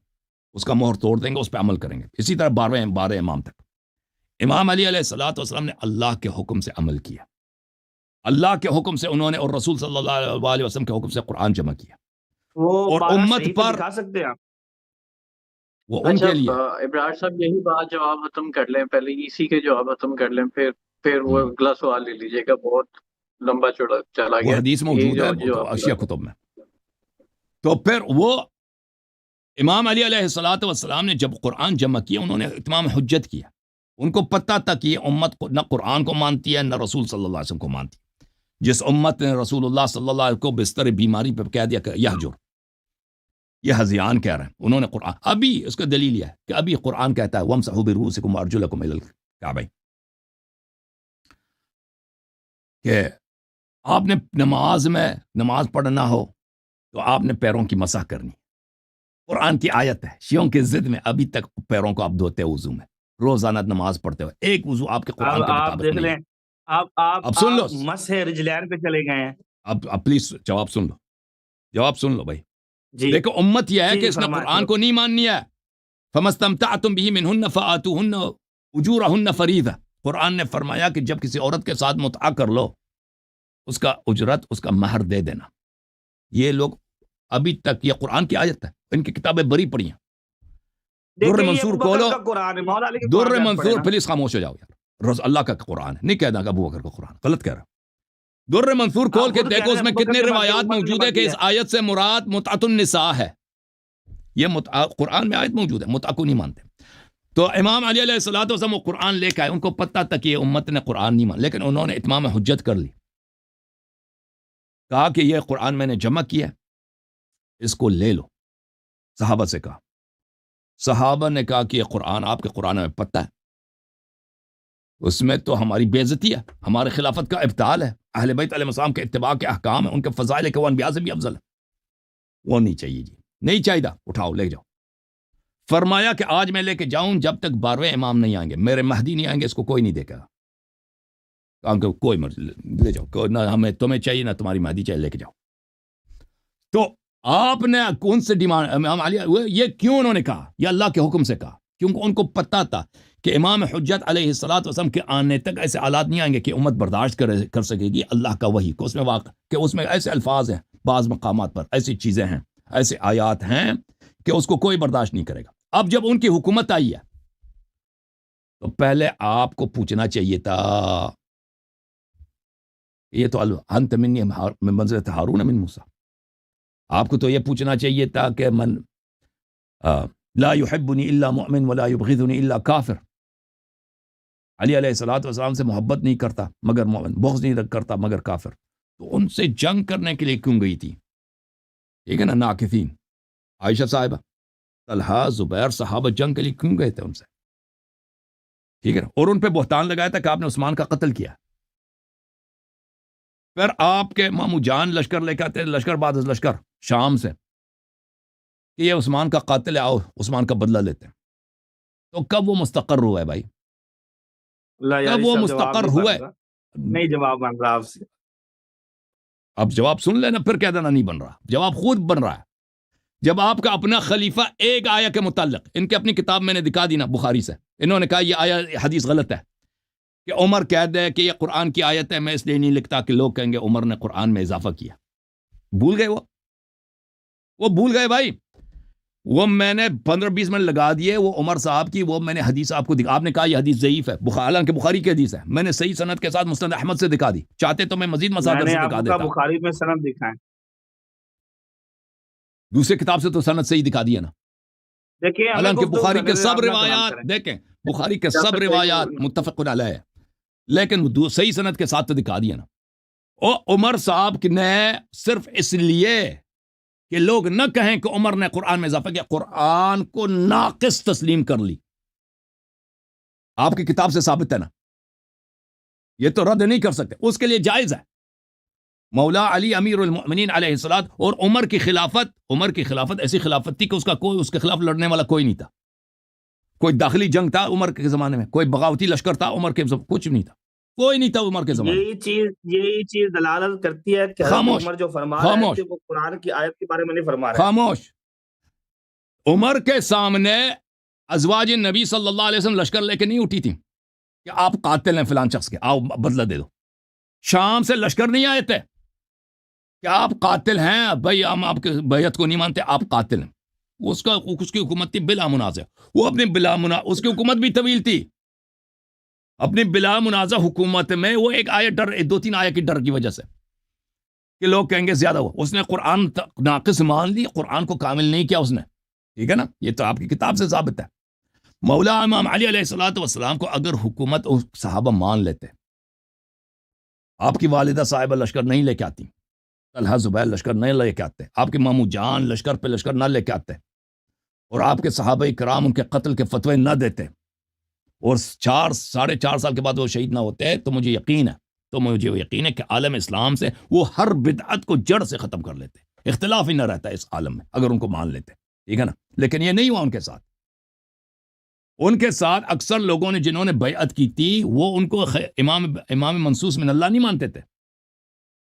اس کا مہر توڑ دیں گے، اس پہ عمل کریں گے. اسی طرح 12 امام تک. امام علی علیہ الصلوۃ والسلام نے اللہ کے حکم سے عمل کیا، اللہ کے حکم سے انہوں نے، اور رسول صلی اللہ علیہ وسلم کے حکم سے قرآن جمع کیا. وہ اور 12 امت صحیفے پر دکھا سکتے ہیں آپ؟ وہ ان اچھا کے لیے. ابرار صاحب یہی بات جواب ختم کر لیں، پہلے اسی کے جواب ختم کر لیں، پھر وہ اگلا سوال لے لیجیے گا، بہت لمبا چوڑا چلا وہ گیا. حدیث یہی موجود ہے جواب اشیاء کتب میں. تو پھر وہ امام علی علیہ الصلوۃ والسلام نے جب قرآن جمع کیا، انہوں نے اتمام حجت کیا. ان کو پتہ تھا کہ یہ امت نہ قرآن کو مانتی ہے، نہ رسول صلی اللہ علیہ وسلم کو مانتی. جس امت نے رسول اللہ صلی اللہ علیہ وسلم کو بستر بیماری پہ کہہ دیا کہ یہجر، یہ ہذیان کہہ رہے ہیں، انہوں نے قرآن، ابھی اس کا دلیل یہ ہے کہ ابھی قرآن کہتا ہے وَامْسَحُوا بِرُؤُوسِكُمْ وَأَرْجُلَكُمْ إِلَى الْكَعْبَيْن، کہ آپ نے نماز پڑھنا ہو تو آپ نے پیروں کی مسح کرنی. قرآن کی آیت ہے. شیعوں کے ضد میں ابھی تک پیروں کو آپ دھوتے وضو میں، روزانہ نماز پڑھتے ہوئے ایک وضو آپ کے قرآن کے آپ مطابق دیکھ نہیں لیں، ہے. آپ سن لو، مسح رجلین پہ چلے گئے ہیں. اب پلیز جواب سن لو بھائی. جی دیکھو امت یہ ہے کہ اس نے فرمائیں. قرآن کو نہیں ماننی ہے. فَمَسْتَمْتَعْتُمْ بِهِ مِنْهُنَّ فَآتُوهُنَّ أُجُورَهُنَّ فَرِيضَةً. قرآن نے فرمایا کہ جب کسی عورت کے ساتھ متعہ کر لو، اس کا اجرت، اس کا مہر دے دینا. یہ لوگ ابھی تک، یہ قرآن کی آیت ہے، ان کی کتابیں بری پڑی ہیں. در منصور کھولو، در منصور، پلیز خاموش ہو جاؤ یار. اللہ کا قرآن ہے، نہیں کہنا کہ ابو بکر کا قرآن، غلط کہہ رہا. در منصور کھول کے دیکھو، اس میں کتنے روایات موجود ہے کہ اس آیت سے مراد متعۃ النساء ہے. یہ قرآن میں آیت موجود ہے، متعہ کو نہیں مانتے. تو امام علی علیہ الصلوۃ والسلام وہ قرآن لے کے آئے، ان کو پتہ تھا کہ یہ امت نے قرآن نہیں مان، لیکن انہوں نے اتمام حجت کر لی. کہا کہ یہ قرآن میں نے جمع کیا، اس کو لے لو. صحابہ سے کہا، صحابہ نے کہا کہ یہ قرآن آپ کے قرآن میں پتہ ہے، اس میں تو ہماری بے عزتی ہے، ہمارے خلافت کا ابطال ہے، اہل بیت علیہ السلام کے اتباع کے احکام ہیں، ان کے فضائل کے وہ انبیاء سے بھی افضل ہے. وہ نہیں چاہیے جی، نہیں چاہیے، اٹھاؤ لے جاؤ. فرمایا کہ آج میں لے کے جاؤں جب تک 12ویں امام نہیں آئیں گے، میرے مہدی نہیں آئیں گے، اس کو کوئی نہیں دیکھے گا. کہ کوئی مرضی لے جاؤ، نہ ہمیں تمہیں چاہیے نہ تمہاری مہدی چاہیے، لے کے جاؤ. تو آپ نے کون سے ڈیمانڈ، امام علی یہ کیوں انہوں نے کہا؟ یہ اللہ کے حکم سے کہا، کیونکہ ان کو پتہ تھا کہ امام حجت علیہ الصلوۃ والسلام کے آنے تک ایسے حالات نہیں آئیں گے کہ امت برداشت کر سکے گی اللہ کا وحی کو. اس میں واقع کہ اس میں ایسے الفاظ ہیں، بعض مقامات پر ایسی چیزیں ہیں، ایسے آیات ہیں کہ اس کو کوئی برداشت نہیں کرے گا. اب جب ان کی حکومت آئی ہے تو پہلے آپ کو پوچھنا چاہیے تھا، یہ تو انت منی من منزلۃ ہارون من موسیٰ، آپ کو تو یہ پوچھنا چاہیے تھا کہ من لا يحبنی الا مؤمن ولا يبغضنی الا کافر. علی علیہ الصلوۃ والسلام سے محبت نہیں کرتا مگر مومن، بغض نہیں کرتا مگر کافر. تو ان سے جنگ کرنے کے لیے کیوں گئی تھی؟ ٹھیک ہے نا، ناقصین، عائشہ صاحبہ، طلحہ، زبیر، صحابہ جنگ کے لیے کیوں گئے تھے ان سے؟ ٹھیک ہے نا. اور ان پہ بہتان لگایا تھا کہ آپ نے عثمان کا قتل کیا. پھر آپ کے مامو جان لشکر لے کے آتے، لشکر بعد از لشکر شام سے، کہ یہ عثمان کا قاتل ہے، آؤ عثمان کا بدلہ لیتے ہیں. تو کب وہ مستقر ہوا ہے بھائی؟ کب وہ مستقر ہوا ہے؟ نہیں جواب بن رہا آپ سے. اب جواب سن لینا، پھر کہہ دینا نہیں بن رہا. جواب خود بن رہا ہے. جب آپ کا اپنا خلیفہ ایک آیا کے متعلق، ان کے اپنی کتاب میں نے دکھا دی نا بخاری سے، انہوں نے کہا یہ آیا حدیث غلط ہے، کہ عمر کہہ دے کہ یہ قرآن کی آیت ہے، میں اس لیے نہیں لکھتا کہ لوگ کہیں گے عمر نے قرآن میں اضافہ کیا. بھول گئے وہ بھول گئے بھائی. وہ میں نے 15-20 منٹ لگا دیے وہ عمر صاحب کی، وہ میں نے حدیث آپ کو دکھا، آپ نے کہا یہ حدیث ضعیف ہے، حالانکہ بخاری کی حدیث ہے، میں نے صحیح سند کے ساتھ مسند احمد سے دکھا دی. چاہتے تو میں مزید مصادر سے دکھا دیتا. بخاری میں سند دکھائیں، دوسرے کتاب سے تو سند صحیح دکھا دیا نا. دیکھیں حالانکہ بخاری کے سب روایات دیکھیں، بخاری کے سب روایات متفق علیہ، لیکن صحیح سند کے ساتھ تو دکھا دیا نا. اور عمر صاحب نے صرف اس لیے کہ لوگ نہ کہیں کہ عمر نے قرآن میں اضافہ کیا، قرآن کو ناقص تسلیم کر لی. آپ کی کتاب سے ثابت ہے نا، یہ تو رد نہیں کر سکتے، اس کے لیے جائز ہے. مولا علی امیر المؤمنین علیہ الصلوۃ، اور عمر کی خلافت ایسی خلافت تھی کہ اس کے خلاف لڑنے والا کوئی نہیں تھا. کوئی داخلی جنگ تھا عمر کے زمانے میں، کوئی بغاوتی لشکر تھا عمر کے زمانے، کچھ نہیں تھا، کوئی نہیں تھا عمر کے زمانے میں. یہی چیز دلالت کرتی ہے کہ حضرت خاموش عمر جو فرما رہے ہیں کہ وہ قرآن کی آیت کے بارے میں نہیں فرما رہے. خاموش. عمر کے سامنے ازواج نبی صلی اللہ علیہ وسلم لشکر لے کے نہیں اٹھی تھی کہ آپ قاتل ہیں فلان شخص کے، آؤ بدلہ دے دو. شام سے لشکر نہیں آئے تھے کہ آپ قاتل ہیں بھائی، ہم آپ کے بیعت کو نہیں مانتے، آپ قاتل ہیں. اس کی حکومت تھی بلا منازع. وہ اپنی اس کی حکومت بھی طویل تھی. اپنی بلا منازع حکومت میں وہ ایک آیت ڈر، 2-3 آیت کی ڈر کی وجہ سے کہ لوگ کہیں گے زیادہ ہو، اس نے قرآن ناقص مان لی، قرآن کو کامل نہیں کیا اس نے. ٹھیک ہے نا، یہ تو آپ کی کتاب سے ثابت ہے. مولا امام علی علیہ الصلوۃ والسلام کو اگر حکومت صحابہ مان لیتے، آپ کی والدہ صاحبہ لشکر نہیں لے کے آتی، طلحہ زبیر لشکر نہیں لے کے آتے، آپ کے ماموں جان لشکر پہ لشکر نہ لے کے آتے، اور آپ کے صحابہ کرام ان کے قتل کے فتوے نہ دیتے، اور 4.5 سال کے بعد وہ شہید نہ ہوتے، تو مجھے یقین ہے کہ عالم اسلام سے وہ ہر بدعت کو جڑ سے ختم کر لیتے. اختلاف ہی نہ رہتا اس عالم میں اگر ان کو مان لیتے. ٹھیک ہے نا، لیکن یہ نہیں ہوا ان کے ساتھ. ان کے ساتھ اکثر لوگوں نے جنہوں نے بیعت کی تھی وہ ان کو امام منصوص من اللہ نہیں مانتے تھے.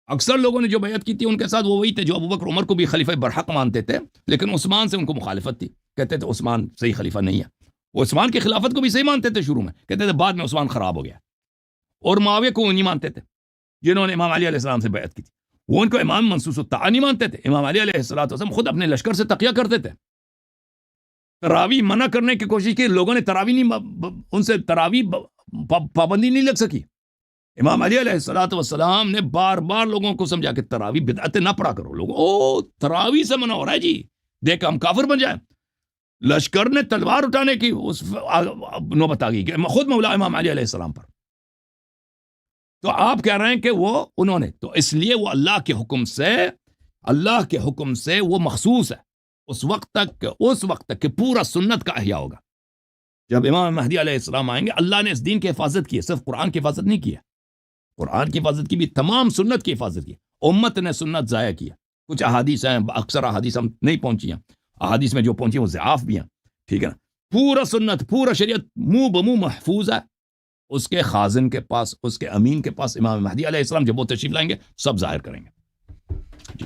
اکثر لوگوں نے جو بیعت کی تھی ان کے ساتھ وہ وہی تھے جو ابوبکر عمر کو بھی خلیفہ برحق مانتے تھے، لیکن عثمان سے ان کو مخالفت تھی. کہتے تھے عثمان صحیح خلیفہ نہیں ہے. وہ عثمان کی خلافت کو بھی صحیح مانتے تھے شروع میں، کہتے تھے بعد میں عثمان خراب ہو گیا. اور معاویہ کو نہیں مانتے تھے جنہوں نے امام علی علیہ السلام سے بیعت کی تھی. وہ ان کو امام منصوص الطاعہ نہیں مانتے تھے. امام علی علیہ السلام خود اپنے لشکر سے تقیہ کرتے تھے. تراویح منع کرنے کی کوشش کی، لوگوں نے ان سے تراویح پابندی نہیں لگ سکی. امام علی علیہ السلام نے بار بار لوگوں کو سمجھا کہ تراویح بدعت نہ پڑھا کرو. لوگوں تراویح سے منع ہو رہا ہے جی، دیکھ ہم کافر بن جائیں. لشکر نے تلوار اٹھانے کی نوبت آ گئی کہ خود مولا امام علی علیہ السلام پر. تو آپ کہہ رہے ہیں کہ وہ انہوں نے، تو اس لیے وہ اللہ کے حکم سے وہ مخصوص ہے اس وقت تک کہ پورا سنت کا احیاء ہوگا. جب امام مہدی علیہ السلام آئیں گے، اللہ نے اس دین کی حفاظت کی ہے، صرف قرآن کی حفاظت نہیں کی ہے. قرآن کی حفاظت کی بھی، تمام سنت کی حفاظت کی. امت نے سنت ضائع کیا. کچھ احادیث ہیں، اکثر احادیث ہم نہیں پہنچی ہیں، احادیث میں جو پہنچی ہیں وہ ضعاف بھی ہیں. ٹھیک ہے نا، پورا سنت، پورا شریعت منہ بمنہ محفوظ ہے اس کے خازن کے پاس، اس کے امین کے پاس. امام مہدی علیہ السلام جب وہ تشریف لائیں گے سب ظاہر کریں گے. جی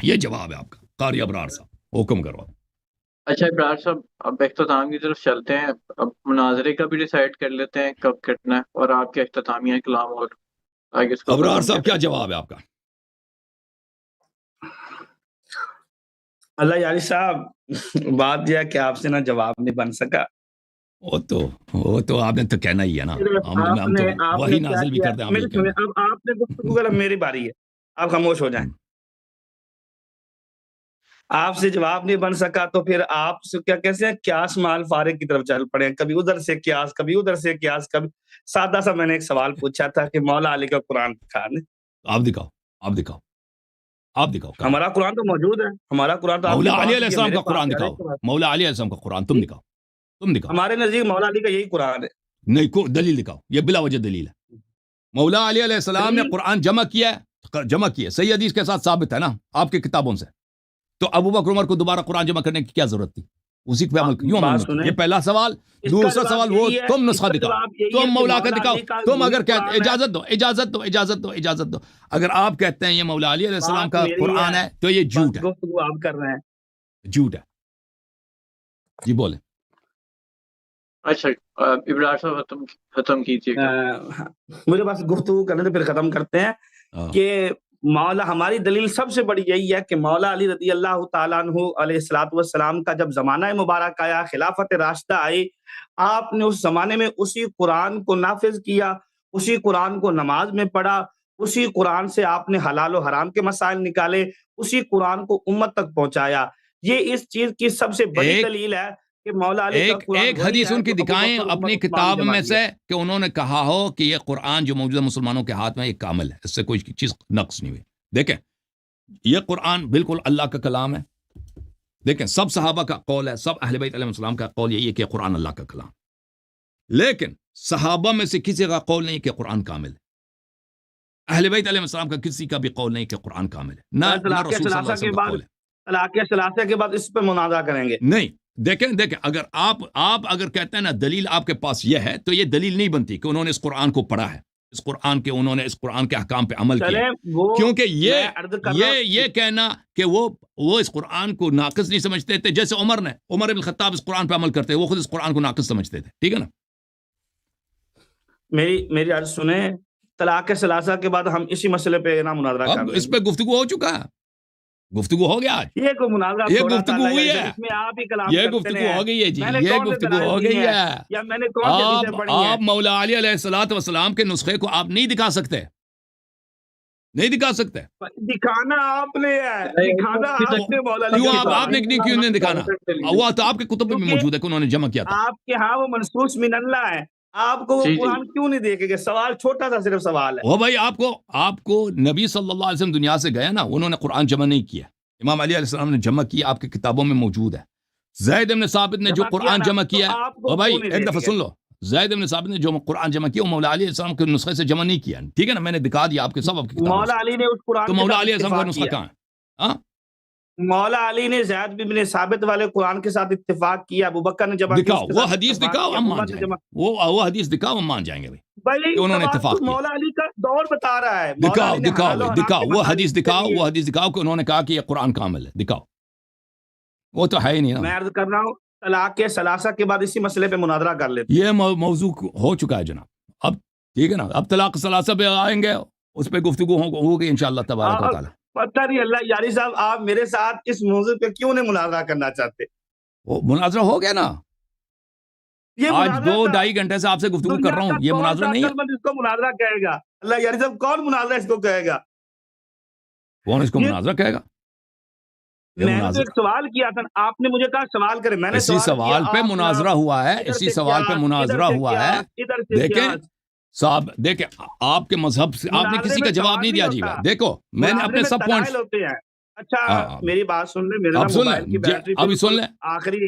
یہ جواب ہے آپ کا. قاری ابرار صاحب حکم کرو. اچھا ابرار صاحب، اب اختتام کی طرف چلتے ہیں. اب مناظرے کا بھی ڈیسائیڈ کر لیتے ہیں کب کرنا ہے، اور آپ کے اختتامیہ کلام اور آگے اس کو. ابرار صاحب کیا جواب ہے آپ کا؟ اللہ یاری صاحب، بات یہ ہے کہ آپ سے نہ جواب نہیں بن سکا. وہ تو آپ نے تو کہنا ہی ہے نا، ہم تو وہی نازل بھی کرتے ہیں. اب آپ نے گفتگو کر، میری باری ہے، آپ خاموش ہو جائیں. آپ سے جواب نہیں بن سکا تو پھر آپ سے کیا کیسے قیاس مال فارغ کی طرف چل پڑے. کبھی ادھر سے قیاس، کبھی ادھر سے قیاس. کبھی سادہ سا میں نے ایک سوال پوچھا تھا کہ مولا علی کا قرآن دکھا دیں. آپ دکھاؤ. ہمارا قرآن تو موجود ہے، ہمارا قرآن تو مولا علی علیہ السلام کا قرآن دکھاؤ. مولا علی علیہ السلام کا قرآن تم دکھاؤ. ہمارے نزدیک مولا علی کا یہی قرآن ہے. نہیں، کو دلیل دکھاؤ. یہ بلا وجہ دلیل ہے. مولا علی علیہ السلام نے قرآن جمع کیا، صحیح حدیث کے ساتھ ثابت ہے نا آپ کی کتابوں سے. تو ابوبکر عمر کو دوبارہ قرآن جمع کرنے کی کیا ضرورت تھی؟ اسی پہ عمل کیوں؟ یہ پہلا سوال. دوسرا سوال، وہ تم نسخہ دکھاؤ، تم مولا کا دکھاؤ. تم اگر کہتے اجازت دو اگر آپ کہتے ہیں یہ مولا علی علیہ السلام کا قرآن ہے تو یہ جھوٹ ہے. آپ کر رہے ہیں جھوٹ ہے. جی بولیں. اچھا ابرار صاحب ختم کیجیے. مجھے بس گفتگو کرنے تو پھر ختم کرتے ہیں کہ مولا، ہماری دلیل سب سے بڑی یہی ہے کہ مولا علی رضی اللہ تعالیٰ عنہ علیہ الصلوۃ والسلام کا جب زمانہ مبارک آیا، خلافت راشدہ آئی، آپ نے اس زمانے میں اسی قرآن کو نافذ کیا، اسی قرآن کو نماز میں پڑھا، اسی قرآن سے آپ نے حلال و حرام کے مسائل نکالے، اسی قرآن کو امت تک پہنچایا. یہ اس چیز کی سب سے بڑی دلیل ہے کہ مولا علی کا قرآن. ایک حدیث ان کی دکھائیں اپنی کتاب میں سے کہ انہوں نے کہا ہو کہ یہ قرآن جو موجودہ مسلمانوں کے ہاتھ میں یہ کامل ہے، اس سے کوئی چیز نقص نہیں ہوئی. دیکھیں یہ قرآن بالکل اللہ کا کلام ہے. دیکھیں سب صحابہ کا قول ہے، سب اہل بیت علیہ السلام کا قول یہی ہے کہ قرآن اللہ کا کلام. لیکن صحابہ میں سے کسی کا قول نہیں کہ قرآن کامل ہے. اہل بیت علیہ السلام کا کسی کا بھی قول نہیں کہ قرآن کامل ہے. نہ رسول صلی اللہ علیہ وسلم کا قول ہے. طلاق ثلاثہ کے بعد اس پہ منازعہ کریں گے. نہیں، دیکھیں اگر آپ اگر کہتے ہیں نا دلیل آپ کے پاس یہ ہے تو یہ دلیل نہیں بنتی کہ انہوں نے اس قرآن کو پڑھا ہے، انہوں نے اس قرآن کے احکام پہ عمل کیا، کیونکہ یہ کہنا کہ وہ اس قرآن کو ناقص نہیں سمجھتے تھے، جیسے عمر بن الخطاب اس قرآن پہ عمل کرتے، وہ خود اس قرآن کو ناقص سمجھتے تھے، ٹھیک ہے نا؟ میری عرض سنیں، طلاق ثلاثہ کے بعد ہم اسی مسئلے پہ نا مناظرہ کر رہے ہیں، اس پہ گفتگو ہو چکا ہے، گفتگو ہو گیا آج، یہ کوئی مناظرہ، یہ گفتگو ہوئی ہے، اس میں آپ ہی کلام یہ گفتگو ہو گئی ہے جی، یہ گفتگو ہو گئی ہے، یا میں نے کون سی حدیثیں پڑھی ہیں؟ آپ مولا علی علیہ الصلوۃ والسلام کے نسخے کو آپ نہیں دکھا سکتے، دکھانا آپ نے ہے، دکھانا آپ نے مولا علی، کیوں آپ نے کیوں نہیں دکھانا؟ وہ تو آپ کے کتب میں موجود ہے کہ انہوں نے جمع کیا تھا، آپ کے ہاں وہ منصوص من اللہ ہے، آپ کو وہ قرآن کیوں نہیں دیکھے گے؟ سوال چھوٹا سا صرف سوال ہے، وہ بھائی آپ کو نبی صلی اللہ علیہ وسلم دنیا سے گئے نا، انہوں نے قرآن جمع نہیں کیا، امام علی علیہ السلام نے جمع کیا، آپ کی کتابوں میں موجود ہے۔ زید بن ثابت نے جو قرآن جمع کیا، وہ بھائی ایک دفعہ سن لو، زید بن ثابت نے جو قرآن جمع کیا وہ مولا علی علیہ السلام کے نسخے سے جمع نہیں کیا، ٹھیک ہے نا؟ میں نے دکھا دیا آپ کے سب، آپ کی کتابوں مولا علی نے اس قرآن، تو مولا علی علیہ السلام کا نسخہ کہاں ہے؟ مولا علی نے زید بن ثابت والے قرآن کے ساتھ اتفاق کیا، ابو بکر نے جمع دکھاؤ وہ حدیث، دکھاؤ ہم مان جائیں گے، وہ حدیث دکھاؤ ہم مان جائیں گے بھائی، انہوں نے اتفاق کیا، مولا علی کا دور بتا رہا ہے، دکھاؤ وہ حدیث دکھاؤ کہ انہوں نے کہا کہ یہ قرآن کا عمل ہے، دکھاؤ، وہ تو ہے ہی نہیں۔ میں عرض کر رہا ہوں طلاق ثلاثہ کے بعد اسی مسئلے پہ مناظرہ کر لیتے، یہ موضوع ہو چکا ہے جناب، اب ٹھیک ہے نا؟ اب طلاق ثلاثہ پہ آئیں گے، اس پہ گفتگو ہوگی انشاءاللہ تبارک و تعالی۔ پتہ نہیں اللہ یاری صاحب آپ میرے ساتھ اس موضوع پہ کیوں نہیں مناظرہ کرنا چاہتے؟ وہ مناظرہ ہو گیا نا، آج 2-2.5 گھنٹے سے آپ سے گفتگو کر رہا ہوں، یہ مناظرہ نہیں ہے۔ اس کو مناظرہ کہے گا اللہ یاری صاحب، کون مناظرہ اس کو کہے گا؟ کون اس کو مناظرہ کہے گا؟ میں نے تو ایک سوال کیا تھا، آپ نے مجھے کہا سوال کرے، میں نے اسی سوال پہ مناظرہ ہوا ہے، اسی سوال پہ مناظرہ ہوا ہے۔ دیکھیں آپ کے مذہب سے آپ نے کسی کا جواب نہیں دیا جی، دیکھو میں نے اپنے سب پوائنٹس، اچھا میری بات سن لیں، میرا موبائل کی بیٹری ابھی سن لیں، آخری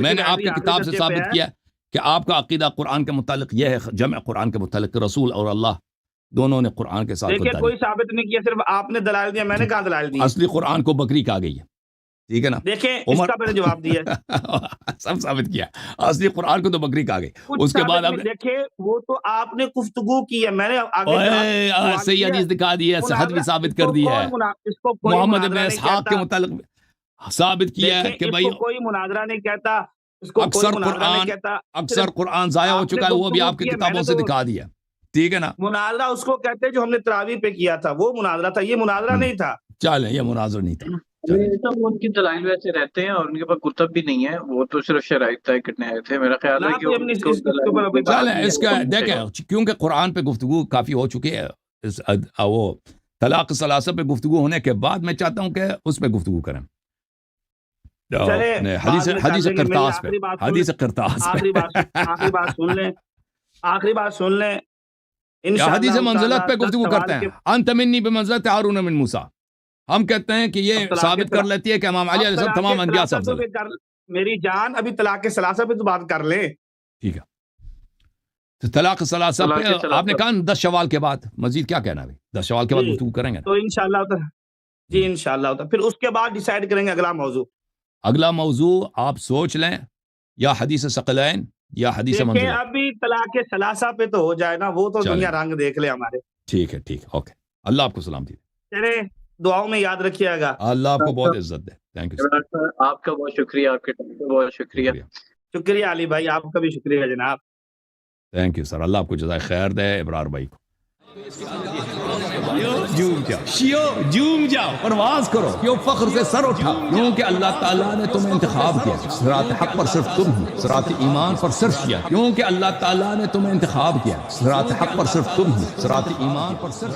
میں نے آپ کی کتاب سے ثابت کیا کہ آپ کا عقیدہ قرآن کے متعلق یہ ہے، جمع قرآن کے متعلق رسول اور اللہ دونوں نے قرآن کے ساتھ، دیکھیں کوئی ثابت نہیں کیا، صرف آپ نے دلائل دیا، میں نے کہاں دلائل دیا؟ اصلی قرآن کو بکری کہا گئی ہے، ٹھیک ہے نا؟ دیکھیں اس کا میں نے جواب دیا، سب ثابت کیا، اصلی قرآن کو تو بکری کہا گئی، اس کے بعد دیکھیں وہ تو آپ نے گفتگو کی ہے، میں نے صحیح حدیث دکھا دی ہے، صحت بھی ثابت کر دی ہے، محمد بن اسحاق کے متعلق ثابت کیا ہے کہ بھائی کوئی مناظرہ نہیں کہتا، اکثر قرآن ضائع ہو چکا ہے، وہ بھی آپ کی کتابوں سے دکھا دیا، ٹھیک ہے نا؟ مناظرہ اس کو کہتے جو ہم نے تراویح پہ کیا تھا، وہ مناظرہ تھا، یہ مناظرہ نہیں تھا۔ چلیں یہ مناظرہ نہیں تھا، ان کی دلائل ویسے رہتے ہیں اور ان کے پاس کتب بھی نہیں ہے، وہ تو صرف شرائط طے کرنے آئے تھے، میرا خیال ہے کہ چلیں اس کا دیکھیں، کیونکہ قرآن پہ گفتگو کافی ہو چکی ہے، وہ طلاق ثلاثہ پہ گفتگو ہونے کے بعد میں چاہتا ہوں کہ اس پہ گفتگو کریں، حدیث قرطاس پہ، حدیث قرطاس پہ، آخری بات سن لیں، حدیث منزلت پہ گفتگو کرتے ہیں، انت منی بمنزلت ہارون من موسیٰ، ہم کہتے ہیں کہ یہ ثابت کر لیتی ہے کہ امام علی علیہ السلام تمام انبیاء سے افضل ہے۔ میری جان ابھی طلاق ثلاثہ پہ تو بات کر لیں، ٹھیک ہے؟ تو طلاق ثلاثہ پہ آپ نے کہا 10 شوال کے بعد، مزید کیا کہنا ہے؟ 10 شوال کے بعد گفتگو کریں گے تو انشاءاللہ، جی انشاءاللہ ہوتا، پھر اس کے بعد ڈیسائیڈ کریں گے اگلا موضوع آپ سوچ لیں، یا حدیث ثقلین یا حدیث منزلت۔ ابھی طلاق ثلاثہ پہ تو ہو جائے نا، وہ تو دنیا رنگ دیکھ لے ہمارے، ٹھیک ہے، اوکے، اللہ آپ کو سلامتی دے، چلے دعاؤں میں یاد رکھیے گا، اللہ آپ کو بہت عزت دے، تھینک یو، آپ کا بہت شکریہ، آپ کے ٹائم کا بہت شکریہ علی بھائی، آپ کا بھی شکریہ جناب، تھینک یو سر، اللہ آپ کو جزائے خیر دے، ابرار بھائی کو جوم جاؤ پرواز کرو، کیوں فخر سے سر اٹھا، کیونکہ اللہ تعالیٰ نے تمہیں انتخاب کیا، صراط حق پر صرف تم ہی، صراط ایمان پر صرف کیا، کیونکہ اللہ تعالیٰ نے تمہیں انتخاب کیا، صراط حق پر صرف تم ہی، صراط ایمان پر صرف